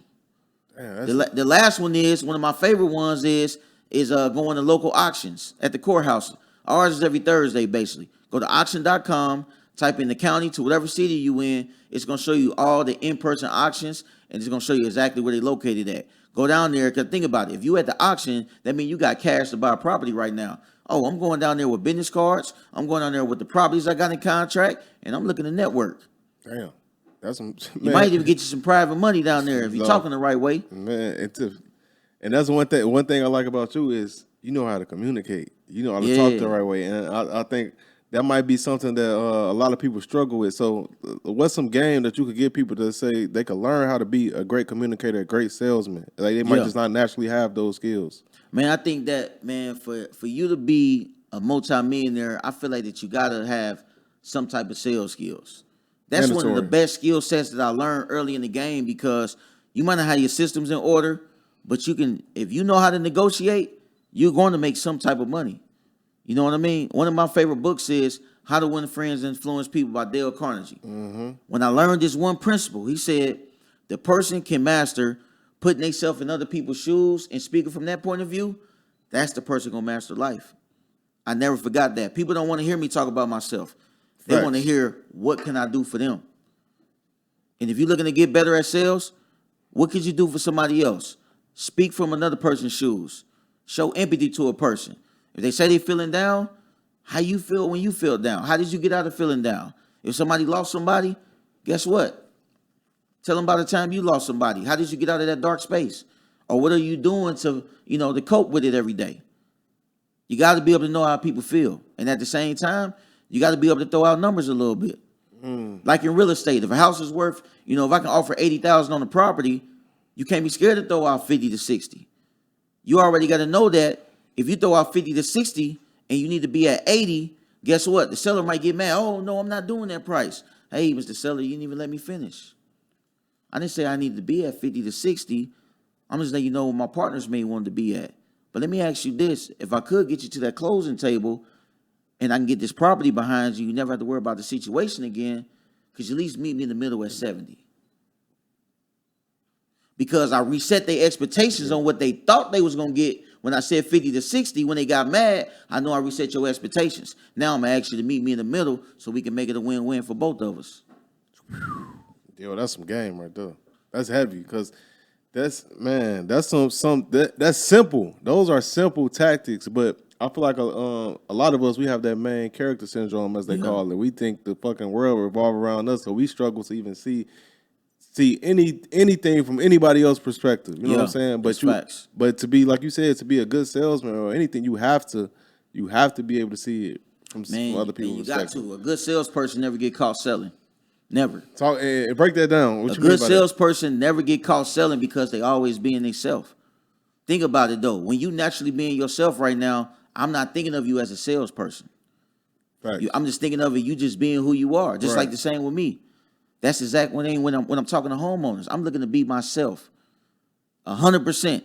Speaker 3: Damn, the last one is, one of my favorite ones is going to local auctions at the courthouse. Ours is every Thursday, basically. Go to auction.com, type in the county to whatever city you in. It's going to show you all the in-person auctions, and it's going to show you exactly where they're located at. Go down there, because think about it. If you at the auction, that means you got cash to buy a property right now. Oh, I'm going down there with business cards. I'm going down there with the properties I got in contract, and I'm looking to network.
Speaker 2: Damn. That's some,
Speaker 3: you might even get you some private money down there if you're talking the right way.
Speaker 2: Man, and that's one thing I like about you is you know how to communicate. You know how to talk the right way. And I think that might be something that a lot of people struggle with. So what's some game that you could give people to say they could learn how to be a great communicator, a great salesman? Like they might just not naturally have those skills.
Speaker 3: Man, I think that, man, for you to be a multimillionaire, I feel like that you got to have some type of sales skills. That's one of the best skill sets that I learned early in the game, because you might not have your systems in order, but you can, if you know how to negotiate, you're going to make some type of money. You know what I mean? One of my favorite books is How to Win Friends and Influence People by Dale Carnegie. Mm-hmm. When I learned this one principle, he said the person can master putting themselves in other people's shoes and speaking from that point of view. That's the person going to master life. I never forgot that. People don't want to hear me talk about myself. They want to hear, what can I do for them? And if you're looking to get better at sales, what could you do for somebody else? Speak from another person's shoes. Show empathy to a person. If they say they're feeling down, how you feel when you feel down? How did you get out of feeling down? If somebody lost somebody, guess what? Tell them about the time you lost somebody. How did you get out of that dark space? Or what are you doing to, to cope with it every day? You got to be able to know how people feel. And at the same time, you got to be able to throw out numbers a little bit. Like in real estate, if a house is worth, if I can offer $80,000 on the property, you can't be scared to throw out 50 to 60. You already got to know that if you throw out 50 to 60 and you need to be at 80, guess what? The seller might get mad. Oh, no, I'm not doing that price. Hey, Mr. Seller, you didn't even let me finish. I didn't say I needed to be at 50 to 60. I'm just letting you know what my partners may want to be at. But let me ask you this. If I could get you to that closing table, and I can get this property behind you, you never have to worry about the situation again, because you at least meet me in the middle at 70. Because I reset their expectations on what they thought they was going to get when I said 50 to 60. When they got mad, I know I reset your expectations. Now I'm going to ask you to meet me in the middle so we can make it a win-win for both of us.
Speaker 2: Yo, that's some game right there. That's heavy, because that's that's simple. Those are simple tactics, but I feel like a lot of us, we have that main character syndrome, as they call it. We think the fucking world revolves around us, so we struggle to even see see anything from anybody else's perspective. You know what I'm
Speaker 3: Yeah,
Speaker 2: saying?
Speaker 3: that's facts.
Speaker 2: But to be, like you said, to be a good salesman or anything, you have to be able to see it from
Speaker 3: Man,
Speaker 2: other people's
Speaker 3: you got
Speaker 2: perspective.
Speaker 3: to. A good salesperson never get caught selling. Never.
Speaker 2: Talk and break that down. What
Speaker 3: A
Speaker 2: you mean
Speaker 3: good
Speaker 2: by
Speaker 3: salesperson never get caught selling because they always being themselves. Think about it though. When you naturally being yourself right now, I'm not thinking of you as a salesperson.
Speaker 2: that? Right.
Speaker 3: I'm just thinking of it, you just being who you are. Just
Speaker 2: Right.
Speaker 3: like the same with me. That's exactly when I'm talking to homeowners. I'm looking to be myself. 100%.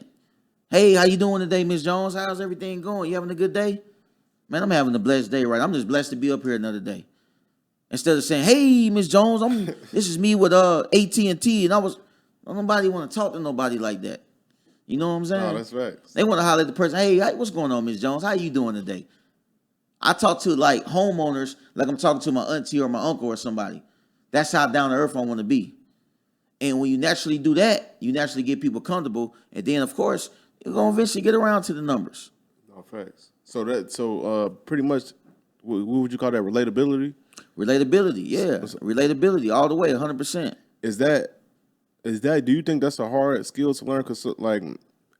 Speaker 3: Hey, how you doing today, Miss Jones? How's everything going? You having a good day? Man, I'm having a blessed day, right? I'm just blessed to be up here another day. Instead of saying, "Hey, Miss Jones, this is me with AT&T," and nobody want to talk to nobody like that. You know what I'm saying?
Speaker 2: No, that's facts.
Speaker 3: They want to holler at the person, "Hey, what's going on, Miss Jones? How you doing today?" I talk to like homeowners like I'm talking to my auntie or my uncle or somebody. That's how down to earth I want to be. And when you naturally do that, you naturally get people comfortable, and then of course you're gonna eventually get around to the numbers.
Speaker 2: No facts. So pretty much, what would you call that? Relatability.
Speaker 3: Relatability, yeah, relatability all the way, 100%.
Speaker 2: Is that? Do you think that's a hard skill to learn? Because like,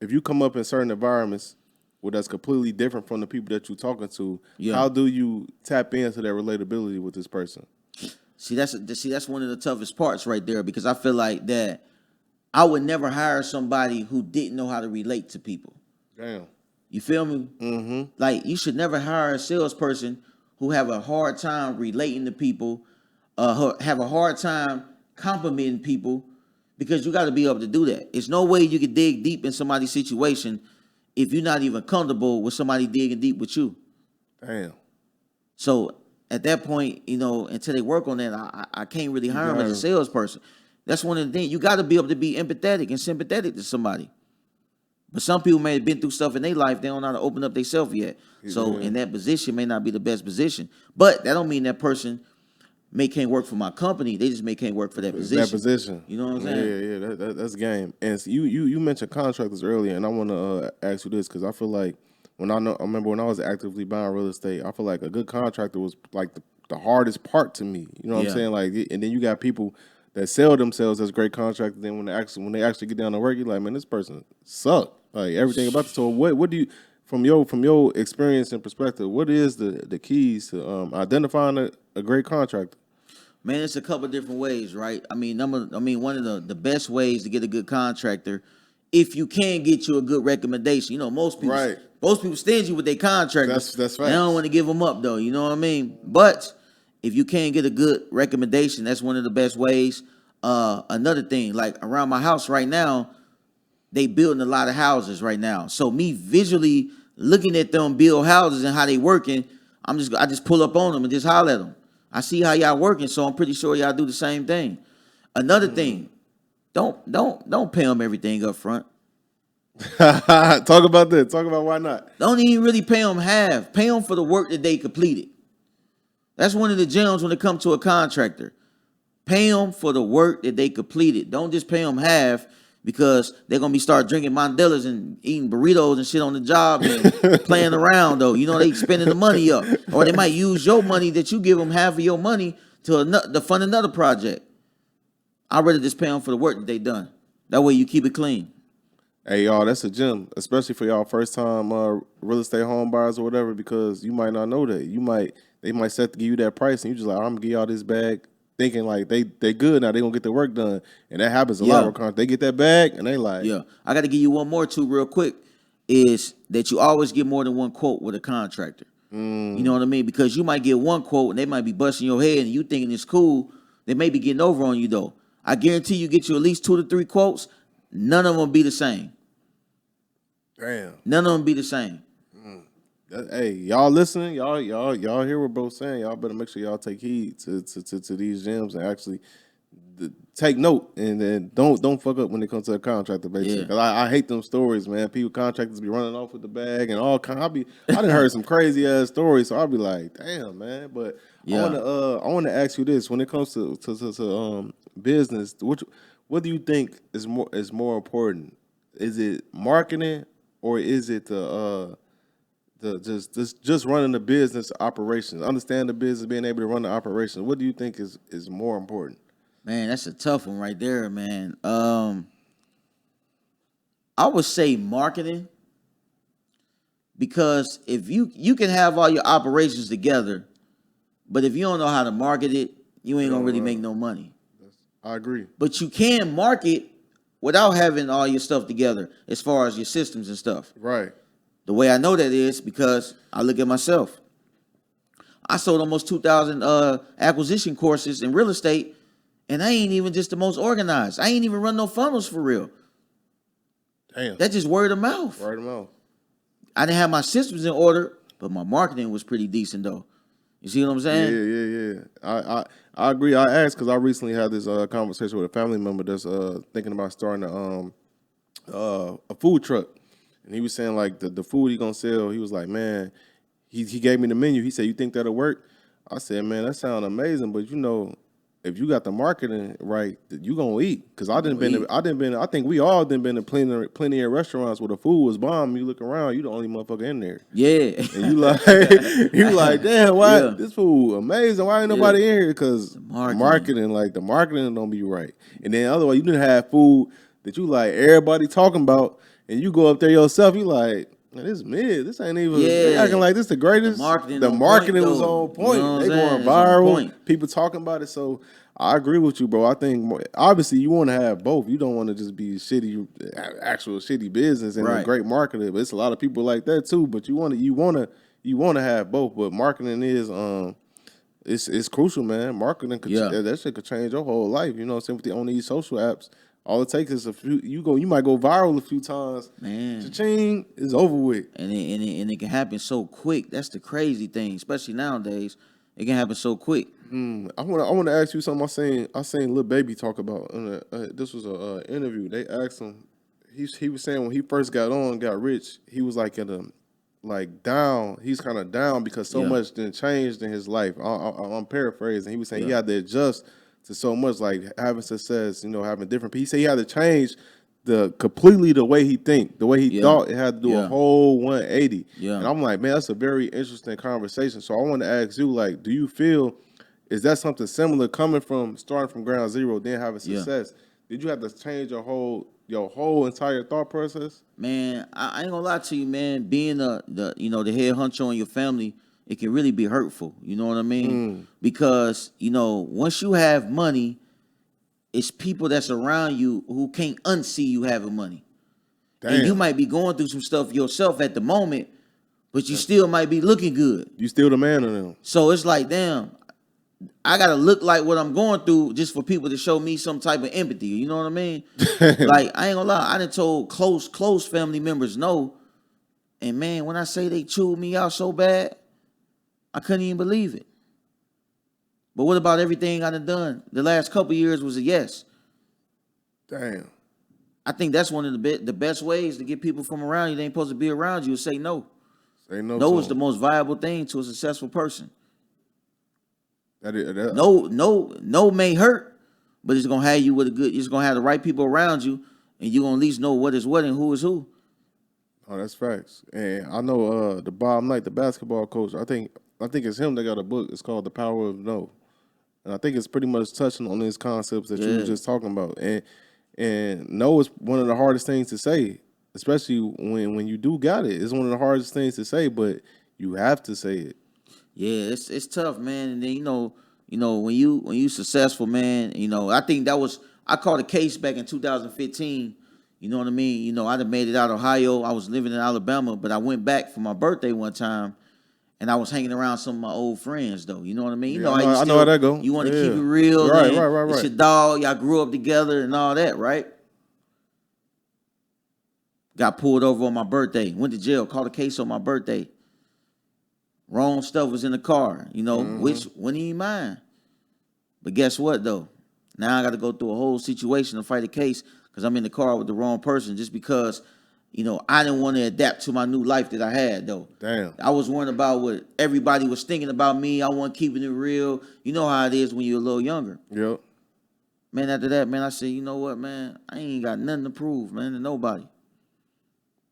Speaker 2: if you come up in certain environments where that's completely different from the people that you're talking to,
Speaker 3: Yeah.
Speaker 2: how do you tap into that relatability with this person?
Speaker 3: See, that's one of the toughest parts right there because I feel like that I would never hire somebody who didn't know how to relate to people.
Speaker 2: Damn.
Speaker 3: You feel me? Mm-hmm. Like you should never hire a salesperson who have a hard time relating to people, have a hard time complimenting people, because you got to be able to do that. It's no way you can dig deep in somebody's situation if you're not even comfortable with somebody digging deep with you.
Speaker 2: Damn.
Speaker 3: So at that point, until they work on that, I can't really hire them as a salesperson. That's one of the things. You got to be able to be empathetic and sympathetic to somebody. But some people may have been through stuff in their life. They don't know how to open up themselves yet. So in that position may not be the best position. But that don't mean that person can't work for my company. They just can't work for that position.
Speaker 2: That position.
Speaker 3: You know what I'm saying?
Speaker 2: Yeah. That's game. And so you mentioned contractors earlier, and I want to ask you this because I feel like I remember when I was actively buying real estate, I feel like a good contractor was like the hardest part to me. You know what I'm saying? Like, and then you got people that sell themselves as great contractors. Then when they actually get down to work, you're like, man, this person sucked. Like everything about it. So what do you, from your experience and perspective, what is the keys to identifying a great contractor?
Speaker 3: Man, it's a couple different ways, right? I mean, one of the best ways to get a good contractor, if you can get you a good recommendation. Most people stingy with their contractors.
Speaker 2: That's
Speaker 3: They don't want to give them up though. You know what I mean? But if you can get a good recommendation, that's one of the best ways. Another thing, like around my house right now, they building a lot of houses right now. So me visually looking at them build houses and how they working, I just pull up on them and just holler at them. I see how y'all working, so I'm pretty sure y'all do the same thing. Another thing, don't pay them everything up front.
Speaker 2: Talk about that. Talk about why not.
Speaker 3: Don't even really pay them half. Pay them for the work that they completed. That's one of the gems when it comes to a contractor. Pay them for the work that they completed. Don't just pay them half because they're going to start drinking Mandelas and eating burritos and shit on the job and playing around, though. They spending the money up. Or they might use your money that you give them, half of your money, to fund another project. I'd rather just pay them for the work that they done. That way you keep it clean.
Speaker 2: Hey, y'all, that's a gem, especially for y'all first-time real estate home buyers or whatever, because you might not know that. They might set to give you that price, and you just like, I'm going to give y'all this bag, thinking like they good now, they going to get their work done. And that happens a lot of contractors. They get that bag, and they like.
Speaker 3: Yeah. I got to give you one more, too, real quick, is that you always get more than one quote with a contractor. You know what I mean? Because you might get one quote, and they might be busting your head, and you thinking it's cool. They may be getting over on you, though. I guarantee you get you at least 2 to 3 quotes. None of them be the same.
Speaker 2: Damn.
Speaker 3: None of them be the same.
Speaker 2: Hey, y'all listening? Y'all hear what bro's saying? Y'all better make sure y'all take heed to these gems and actually take note, and then don't fuck up when it comes to a contractor, basically. Because I hate them stories, man. People, contractors be running off with the bag and all kind. I done heard some crazy ass stories, so I'll be like, damn, man. But I wanna ask you this: when it comes to business, what do you think is more important? Is it marketing, or is it just running the business operations? Understand the business, being able to run the operations. What do you think is more important?
Speaker 3: Man, that's a tough one right there, man. I would say marketing, because if you can have all your operations together, but if you don't know how to market it, you ain't gonna really make no money.
Speaker 2: I agree.
Speaker 3: But you can market without having all your stuff together as far as your systems and stuff.
Speaker 2: Right.
Speaker 3: The way I know that is because I look at myself. I sold almost 2,000 acquisition courses in real estate, and I ain't even just the most organized. I ain't even run no funnels for real.
Speaker 2: Damn.
Speaker 3: That's just word of mouth.
Speaker 2: Word of mouth.
Speaker 3: I didn't have my systems in order, but my marketing was pretty decent though. You see what I'm saying?
Speaker 2: Yeah. I agree. I asked because I recently had this conversation with a family member that's thinking about starting a food truck, and he was saying like the food he gonna sell. He was like, man, he gave me the menu. He said, you think that'll work? I said, man, that sounds amazing, but you know, if you got the marketing right, you gonna eat. Cause I think we all been to plenty of restaurants where the food was bomb. You look around, you the only motherfucker in there.
Speaker 3: Yeah.
Speaker 2: And you like, damn, why
Speaker 3: Yeah.
Speaker 2: this food amazing? Why ain't nobody in here? Cause the
Speaker 3: marketing.
Speaker 2: marketing don't be right. And then otherwise, you didn't have food that you like everybody talking about, and you go up there yourself, you like, man, this is mid. This ain't even they acting like this the greatest. The marketing was on point.
Speaker 3: You know what
Speaker 2: they
Speaker 3: I'm
Speaker 2: going
Speaker 3: saying?
Speaker 2: viral. People talking about it. So I agree with you, bro. I think obviously you want to have both. You don't want to just be actual shitty business and a great marketer. But it's a lot of people like that too. But you want to have both. But marketing is it's crucial, man. Marketing that shit could change your whole life. You know what I'm saying? On these social apps. All it takes is a few. You might go viral a few times.
Speaker 3: Man,
Speaker 2: cha-ching is over with,
Speaker 3: and it can happen so quick. That's the crazy thing, especially nowadays. It can happen so quick.
Speaker 2: I want to ask you something. I seen Lil Baby talk about. This was a interview. They asked him. He was saying when he first got rich, he was like down. He's kind of down because so much done changed in his life. I'm paraphrasing. He was saying he had to adjust to so much, like having success, having different people. He said he had to change completely the way he think, the way he thought. It had to do a whole 180. Yeah. And I'm like, man, that's a very interesting conversation. So I want to ask you, like, do you feel, is that something similar starting from ground zero, then having success? Did you have to change your whole entire thought process?
Speaker 3: Man, I ain't gonna lie to you, man. Being the head honcho in your family, it can really be hurtful. You know what I mean? Because, once you have money, it's people that's around you who can't unsee you having money. Damn. And you might be going through some stuff yourself at the moment, but you still might be looking good.
Speaker 2: You still the man of them.
Speaker 3: So it's like, damn, I got to look like what I'm going through just for people to show me some type of empathy. You know what I mean? Like, I ain't gonna lie. I done told close family members no. And, man, when I say they chewed me out so bad, I couldn't even believe it. But what about everything I done? The last couple years was a yes.
Speaker 2: Damn.
Speaker 3: I think that's one of the best ways to get people from around you. They ain't supposed to be around you. Say no.
Speaker 2: Say no.
Speaker 3: No is the most viable thing to a successful person.
Speaker 2: That.
Speaker 3: No may hurt, but it's gonna have you with it's gonna have the right people around you, and you're gonna at least know what is what and who is who.
Speaker 2: Oh, that's facts. And I know the Bob Knight, the basketball coach, I think it's him that got a book. It's called The Power of No. And I think it's pretty much touching on these concepts that you were just talking about. And no is one of the hardest things to say, especially when you do got it. It's one of the hardest things to say, but you have to say it.
Speaker 3: Yeah, it's tough, man. And then when you successful, man, I think I caught a case back in 2015. You know what I mean? I'd have made it out of Ohio. I was living in Alabama, but I went back for my birthday one time, and I was hanging around some of my old friends, though. You know what I mean?
Speaker 2: I know how that go.
Speaker 3: You want to keep it real.
Speaker 2: Right.
Speaker 3: It's your dog. Y'all grew up together and all that, right? Got pulled over on my birthday. Went to jail. Caught a case on my birthday. Wrong stuff was in the car, which wasn't even mine. But guess what, though? Now I got to go through a whole situation to fight a case because I'm in the car with the wrong person just because, I didn't want to adapt to my new life that I had, though.
Speaker 2: Damn.
Speaker 3: I was worrying about what everybody was thinking about me. I wasn't keeping it real. You know how it is when you're a little younger.
Speaker 2: Yep.
Speaker 3: Man, after that, man, I said, you know what, man? I ain't got nothing to prove, man, to nobody.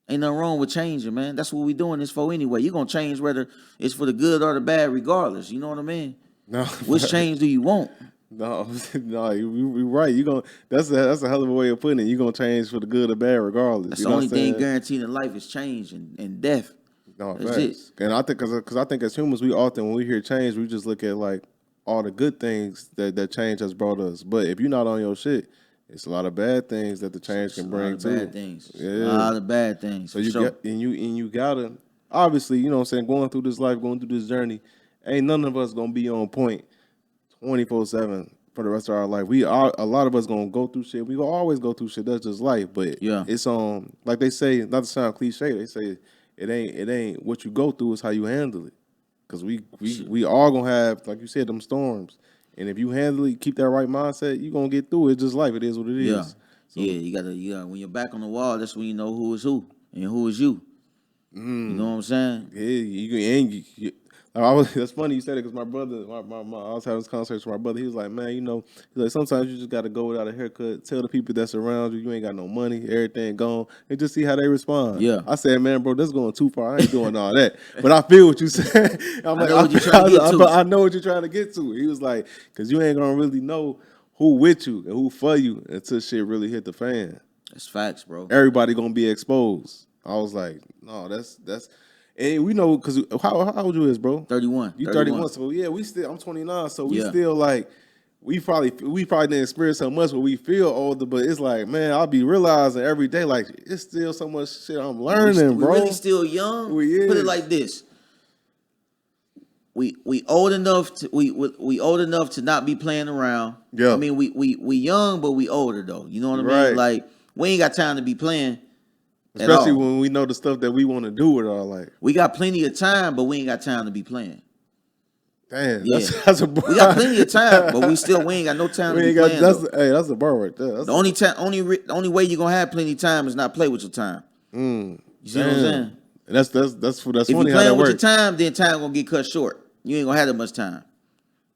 Speaker 3: Ain't nothing wrong with changing, man. That's what we doing this for anyway. You're going to change whether it's for the good or the bad regardless. You know what I mean?
Speaker 2: No.
Speaker 3: Which change do you want?
Speaker 2: No, no, you right. You gonna that's a hell of a way of putting it. You gonna change for the good or bad regardless.
Speaker 3: That's
Speaker 2: you
Speaker 3: the
Speaker 2: know
Speaker 3: only
Speaker 2: what I'm saying?
Speaker 3: thing guaranteed in life is change and death.
Speaker 2: No,
Speaker 3: That's
Speaker 2: facts. And I think because I think as humans, we often when we hear change, we just look at like all the good things that change has brought us. But if you're not on your shit, it's a lot of bad things that the change can bring
Speaker 3: A
Speaker 2: too.
Speaker 3: lot of bad things.
Speaker 2: Yeah.
Speaker 3: A lot of bad things.
Speaker 2: So you got and you gotta obviously, you know what I'm saying, going through this life, going through this journey, ain't none of us gonna be on point 24/7 for the rest of our life. We are a lot of us gonna go through shit. We gonna always go through shit. That's just life. But
Speaker 3: Yeah.
Speaker 2: it's like they say, not to sound cliche, they say it ain't what you go through, it's how you handle it. Cause we all gonna have, like you said, them storms. And if you handle it, keep that right mindset, you gonna get through it. It's just life. It is what it is.
Speaker 3: Yeah.
Speaker 2: So,
Speaker 3: Yeah, you gotta when you're back on the wall, that's when you know who is who and who is you. You know what I'm saying?
Speaker 2: Yeah, that's funny you said it because my brother, I was having this conversation with my brother. He was like, man, you know, he's like, sometimes you just got to go without a haircut. Tell the people that's around you, you ain't got no money, everything gone, and just see how they respond.
Speaker 3: Yeah.
Speaker 2: I said, man, bro, that's going too far. I ain't doing all that. But I feel what you said. I'm like,
Speaker 3: know what you're trying to get to.
Speaker 2: I know what you're trying to get to. He was like, because you ain't going to really know who with you and who for you until shit really hit the fan.
Speaker 3: That's facts, bro.
Speaker 2: Everybody going to be exposed. I was like, no, that's. And we know because how old you is, bro?
Speaker 3: 31.
Speaker 2: You 31. So yeah, I'm 29. So we
Speaker 3: Yeah.
Speaker 2: still like we probably didn't experience so much, but we feel older. But it's like, man, I'll be realizing every day, like it's still so much shit I'm learning, bro.
Speaker 3: We really still young.
Speaker 2: We
Speaker 3: Put
Speaker 2: is.
Speaker 3: it like this: we old enough to we old enough to not be playing around.
Speaker 2: Yeah.
Speaker 3: I mean, we young, but we older though. You know what I
Speaker 2: Right.
Speaker 3: mean? Like we ain't got time to be playing.
Speaker 2: Especially
Speaker 3: at all.
Speaker 2: when we know the stuff that we want to do with our life.
Speaker 3: We got plenty of time, but we ain't got time to be playing.
Speaker 2: Damn,
Speaker 3: Yeah.
Speaker 2: that's a
Speaker 3: We got plenty of time, but we ain't got no time to be playing.
Speaker 2: That's a bar right there. That's
Speaker 3: The only way you gonna have plenty of time is not play with your time. You see what I'm saying?
Speaker 2: And that's
Speaker 3: If
Speaker 2: funny
Speaker 3: you
Speaker 2: how that
Speaker 3: playing with
Speaker 2: works.
Speaker 3: your time, then time gonna get cut short. You ain't gonna have that much time.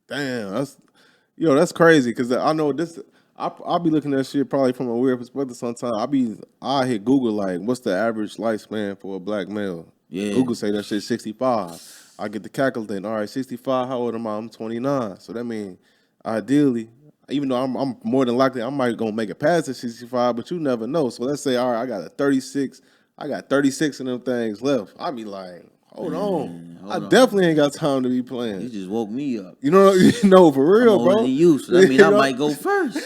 Speaker 2: Damn, that's crazy because I know this. I'll be looking at shit probably from a weird perspective sometimes. I hit Google like, what's the average lifespan for a black male?
Speaker 3: Yeah.
Speaker 2: Google say that shit 65. I get the calculating. All right, 65. How old am I? I'm 29. So that means ideally, even though I'm more than likely I might gonna make it past the 65, but you never know. So let's say, all right, I got 36 of them things left. I be like, hold on. I definitely ain't got time to be playing.
Speaker 3: You just woke me up.
Speaker 2: You know for real,
Speaker 3: I'm older
Speaker 2: bro.
Speaker 3: than you, so that means I
Speaker 2: know?
Speaker 3: might go first.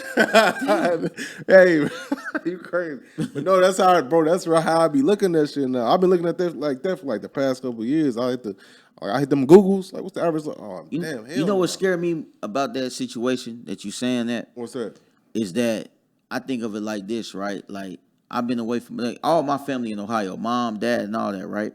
Speaker 2: Hey, you crazy. But no, that's how, bro. That's how I be looking at shit now. I've been looking at that for like the past couple of years. I hit them Googles. Like, what's the average? Oh, damn.
Speaker 3: You know what scared me about that situation that you saying that?
Speaker 2: What's that?
Speaker 3: Is that I think of it like this, right? Like I've been away from all my family in Ohio, mom, dad, and all that, right?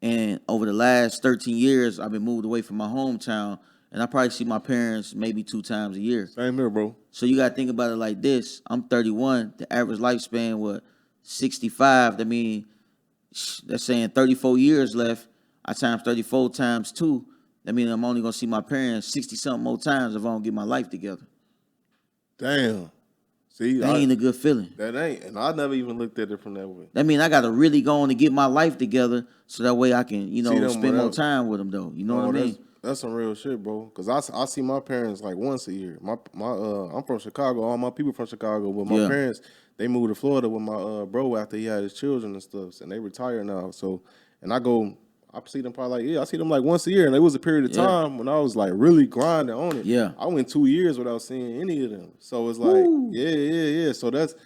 Speaker 3: And over the last 13 years, I've been moved away from my hometown, and I probably see my parents maybe 2 times a year.
Speaker 2: Same here, bro.
Speaker 3: So you got to think about it like this. I'm 31. The average lifespan was 65. That means that's saying 34 years left. I times 34 times 2. That means I'm only going to see my parents 60-something more times if I don't get my life together.
Speaker 2: Damn. See,
Speaker 3: That ain't a good feeling.
Speaker 2: That ain't. And I never even looked at it from that way.
Speaker 3: That means I got to really go on to get my life together so that way I can, spend more
Speaker 2: without-
Speaker 3: time with them, though. You know what I mean?
Speaker 2: That's some real shit, bro. Cause I see my parents like once a year. I'm from Chicago. All my people from Chicago. But my parents, they moved to Florida with my bro after he had his children and stuff, and they retired now. So, and I see them probably I see them like once a year, and it was a period of time when I was like really grinding on it.
Speaker 3: Yeah.
Speaker 2: I went 2 years without seeing any of them. So it's like, yeah. So that's.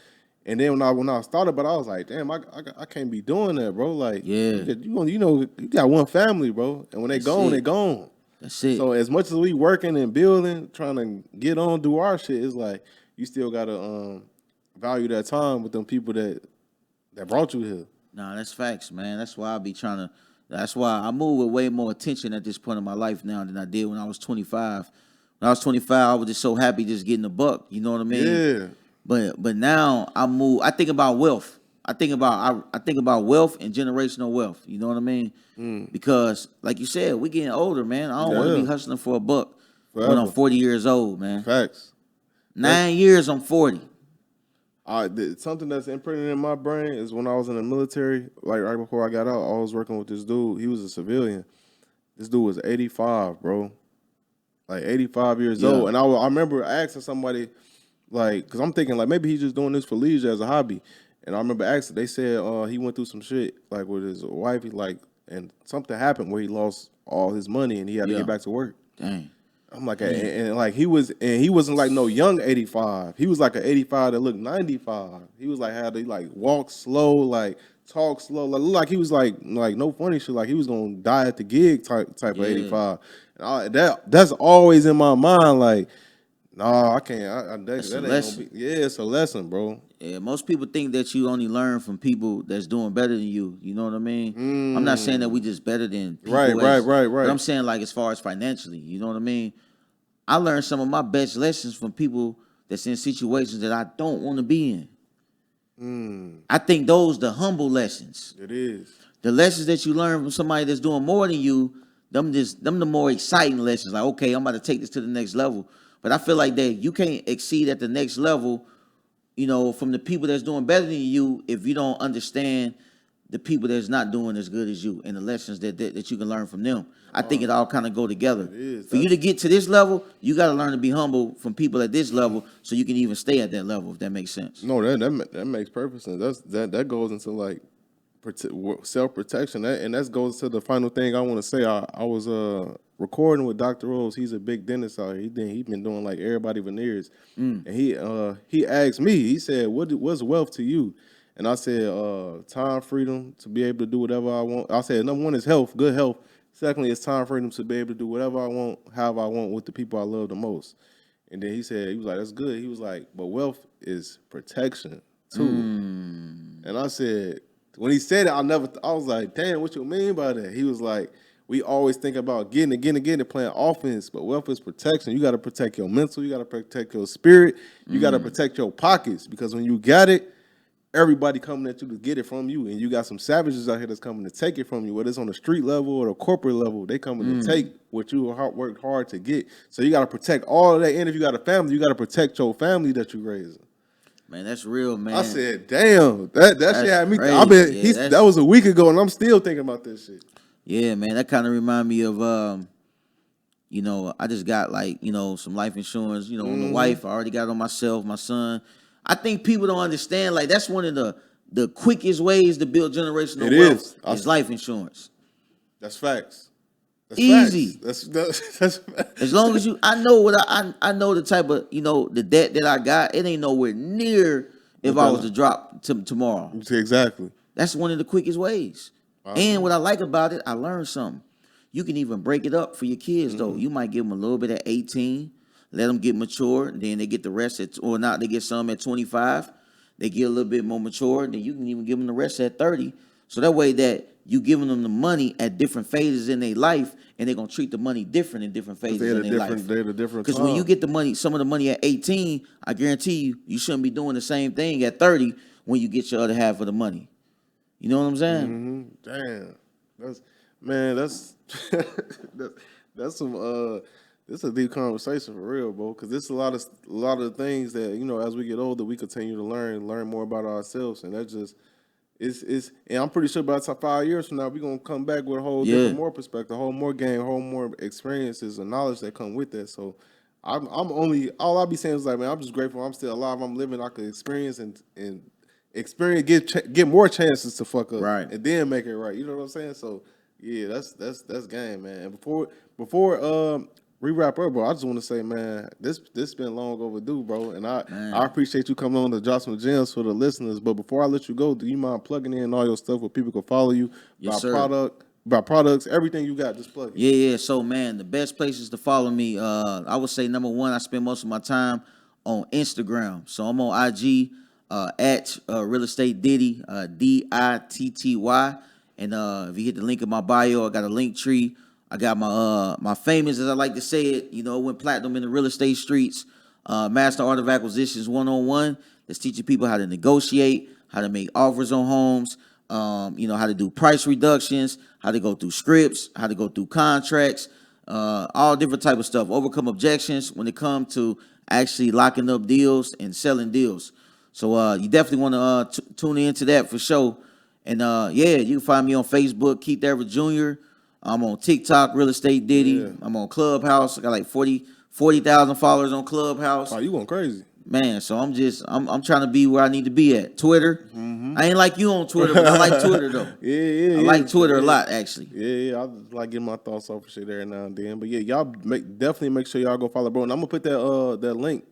Speaker 2: And then when I started, but I was like, damn, I can't be doing that, bro. Like,
Speaker 3: Yeah.
Speaker 2: you got one family, bro, and when they gone, they gone.
Speaker 3: That's it.
Speaker 2: So as much as we working and building, trying to get on, do our shit, it's like you still gotta value that time with them people that brought you here.
Speaker 3: Nah, that's facts, man. That's why that's why I move with way more attention at this point in my life now than I did when I was 25. When I was 25, I was just so happy just getting a buck. You know what I mean?
Speaker 2: Yeah.
Speaker 3: But now I think about wealth. I think about wealth and generational wealth. You know what I mean? Because like you said, we getting older, man. I don't want to be hustling for a buck when I'm 40 years old, man.
Speaker 2: Facts.
Speaker 3: 9 years, I'm 40.
Speaker 2: Something that's imprinted in my brain is when I was in the military, like right before I got out, I was working with this dude. He was a civilian. This dude was 85, bro. like 85 years old. And I remember asking somebody, like, because I'm thinking, like, maybe he's just doing this for leisure as a hobby. And I remember asking, they said he went through some shit, like, with his wife, and something happened where he lost all his money and he had to get back to work.
Speaker 3: Dang.
Speaker 2: I'm like, and like he wasn't like no young 85. He was like an 85 that looked 95. He was like, had to like walk slow, like talk slow, like he was like no funny shit, like he was gonna die at the gig type of 85. And that's always in my mind, like, nah, I can't. That ain't gonna be. Yeah, it's a lesson, bro.
Speaker 3: Yeah, most people think that you only learn from people that's doing better than you. You know what I mean? I'm not saying that we just better than people.
Speaker 2: Right.
Speaker 3: But I'm saying, like, as far as financially, you know what I mean? I learned some of my best lessons from people that's in situations that I don't want to be in. I think those the humble lessons.
Speaker 2: It is.
Speaker 3: The lessons that you learn from somebody that's doing more than you, them the more exciting lessons. Like, okay, I'm about to take this to the next level. But I feel like that you can't exceed at the next level, you know, from the people that's doing better than you if you don't understand the people that's not doing as good as you and the lessons that you can learn from them. I think it all kind of go together. For you to get to this level, you got to learn to be humble from people at this level so you can even stay at that level, if that makes sense.
Speaker 2: No, that makes perfect sense. That goes into like self-protection. That goes to the final thing I want to say. I was recording with Dr. Rose. He's a big dentist out here. He been doing like everybody veneers. And he asked me, he said, what's wealth to you? And I said, time, freedom to be able to do whatever I want. I said, number one is health, good health. Secondly, it's time, freedom to be able to do whatever I want, however I want, with the people I love the most. And then he was like, that's good. He was like, but wealth is protection too. And I said, when he said it, I was like, damn, what you mean by that? He was like, we always think about getting it, playing offense, but wealth is protection. You got to protect your mental. You got to protect your spirit. You got to protect your pockets, because when you got it, everybody coming at you to get it from you, and you got some savages out here that's coming to take it from you, whether it's on the street level or the corporate level. They coming to take what you worked hard to get. So you got to protect all of that. And if you got a family, you got to protect your family that you raising.
Speaker 3: Man, that's real, man.
Speaker 2: I said, damn, that shit had me. That was a week ago, and I'm still thinking about this shit.
Speaker 3: Yeah, man, that kind of remind me of, you know, I just got like, you know, some life insurance, you know, on the wife. I already got it on myself, my son. I think people don't understand, like, that's one of the quickest ways to build generational wealth is life insurance.
Speaker 2: That's facts. That's
Speaker 3: easy.
Speaker 2: Facts. That's facts.
Speaker 3: As long as I know I know the type of, you know, the debt that I got, it ain't nowhere near if I was to drop tomorrow.
Speaker 2: Exactly.
Speaker 3: That's one of the quickest ways. And what I like about it, I learned something. You can even break it up for your kids, though. You might give them a little bit at 18, let them get mature, then they get the rest they get some at 25. They get a little bit more mature, then you can even give them the rest at 30. So that way that you giving them the money at different phases in their life, and they're going to treat the money different in different phases in their life.
Speaker 2: They're the different
Speaker 3: Because when you get the money, some of the money at 18, I guarantee you shouldn't be doing the same thing at 30 when you get your other half of the money. You know what I'm saying?
Speaker 2: Damn. That's some this is a deep conversation for real, bro. Because there's a lot of things that, you know, as we get older, we continue to learn more about ourselves, and that just it's. And I'm pretty sure by the time 5 years from now, we're gonna come back with a whole different more perspective, a whole more game, a whole more experiences and knowledge that come with that. So I'm only all I'll be saying is like, man, I'm just grateful I'm still alive. I'm living. I could experience and get more chances to fuck up,
Speaker 3: right,
Speaker 2: and then make it right. You know what I'm saying? So yeah, that's game, man. And before we wrap up, bro, I just want to say, man, this been long overdue, bro. And I appreciate you coming on to drop some gems for the listeners. But before I let you go, do you mind plugging in all your stuff where people can follow you?
Speaker 3: Yes, sir.
Speaker 2: By products, everything you got, just plug it.
Speaker 3: Yeah. So, man, the best places to follow me, I would say, number one, I spend most of my time on Instagram. So I'm on IG at Real Estate Diddy, DITTY. And if you hit the link in my bio, I got a link tree. I got my famous, as I like to say it, you know, went platinum in the real estate streets. Master Art of Acquisitions 101. That's teaching people how to negotiate, how to make offers on homes, you know, how to do price reductions, how to go through scripts, how to go through contracts, all different type of stuff. Overcome objections when it comes to actually locking up deals and selling deals. So you definitely want to tune into that for sure. And you can find me on Facebook, Keith Everett Jr., I'm on TikTok, Real Estate Diddy.
Speaker 2: Yeah.
Speaker 3: I'm on Clubhouse. I got like 40,000 followers on Clubhouse.
Speaker 2: Oh, you going crazy.
Speaker 3: Man, so I'm trying to be where I need to be at. Twitter. I ain't like you on Twitter, but I like Twitter though.
Speaker 2: Yeah.
Speaker 3: I like Twitter a lot, actually.
Speaker 2: Yeah, I just like getting my thoughts off of shit every now and then. But yeah, y'all definitely make sure y'all go follow bro. And I'm gonna put that link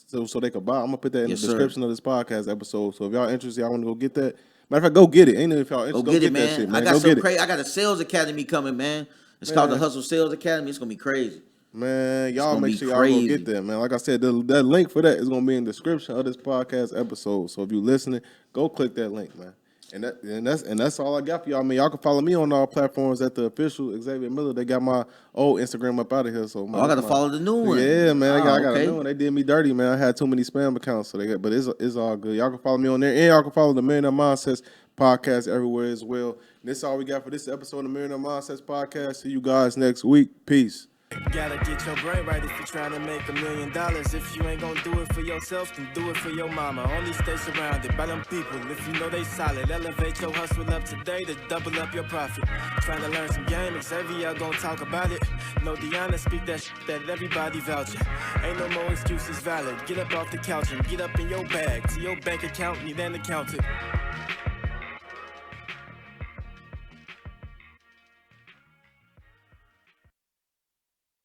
Speaker 2: so they can buy. I'm gonna put that in the description of this podcast episode. So if y'all interested, y'all want to go get that. Matter of fact, go get it. Ain't it if y'all interested?
Speaker 3: Go get it, man.
Speaker 2: That shit, man.
Speaker 3: I got some crazy. I got a sales academy coming, man. It's called the Hustle Sales Academy. It's gonna be crazy.
Speaker 2: Man, y'all make sure y'all go get that, man. Like I said, that link for that is gonna be in the description of this podcast episode. So if you listening, go click that link, man. And that's all I got for y'all. I mean, y'all can follow me on all platforms at the official Xavier Miller. They got my old Instagram up out of here. So
Speaker 3: I gotta follow the new one.
Speaker 2: Yeah, man. I got a new one. They did me dirty, man. I had too many spam accounts, but it's all good. Y'all can follow me on there, and y'all can follow the Millionaire Mindsets podcast everywhere as well. And this is all we got for this episode of the Millionaire Mindsets podcast. See you guys next week. Peace.
Speaker 1: Gotta get your brain right if you're trying to make $1 million. If you ain't gonna do it for yourself, then do it for your mama. Only stay surrounded by them people if you know they solid. Elevate your hustle up today to double up your profit. Trying to learn some game, Xavier gonna talk about it. No Deanna, speak that shit that everybody vouching. Ain't no more excuses valid. Get up off the couch and get up in your bag. To your bank account, need an accountant.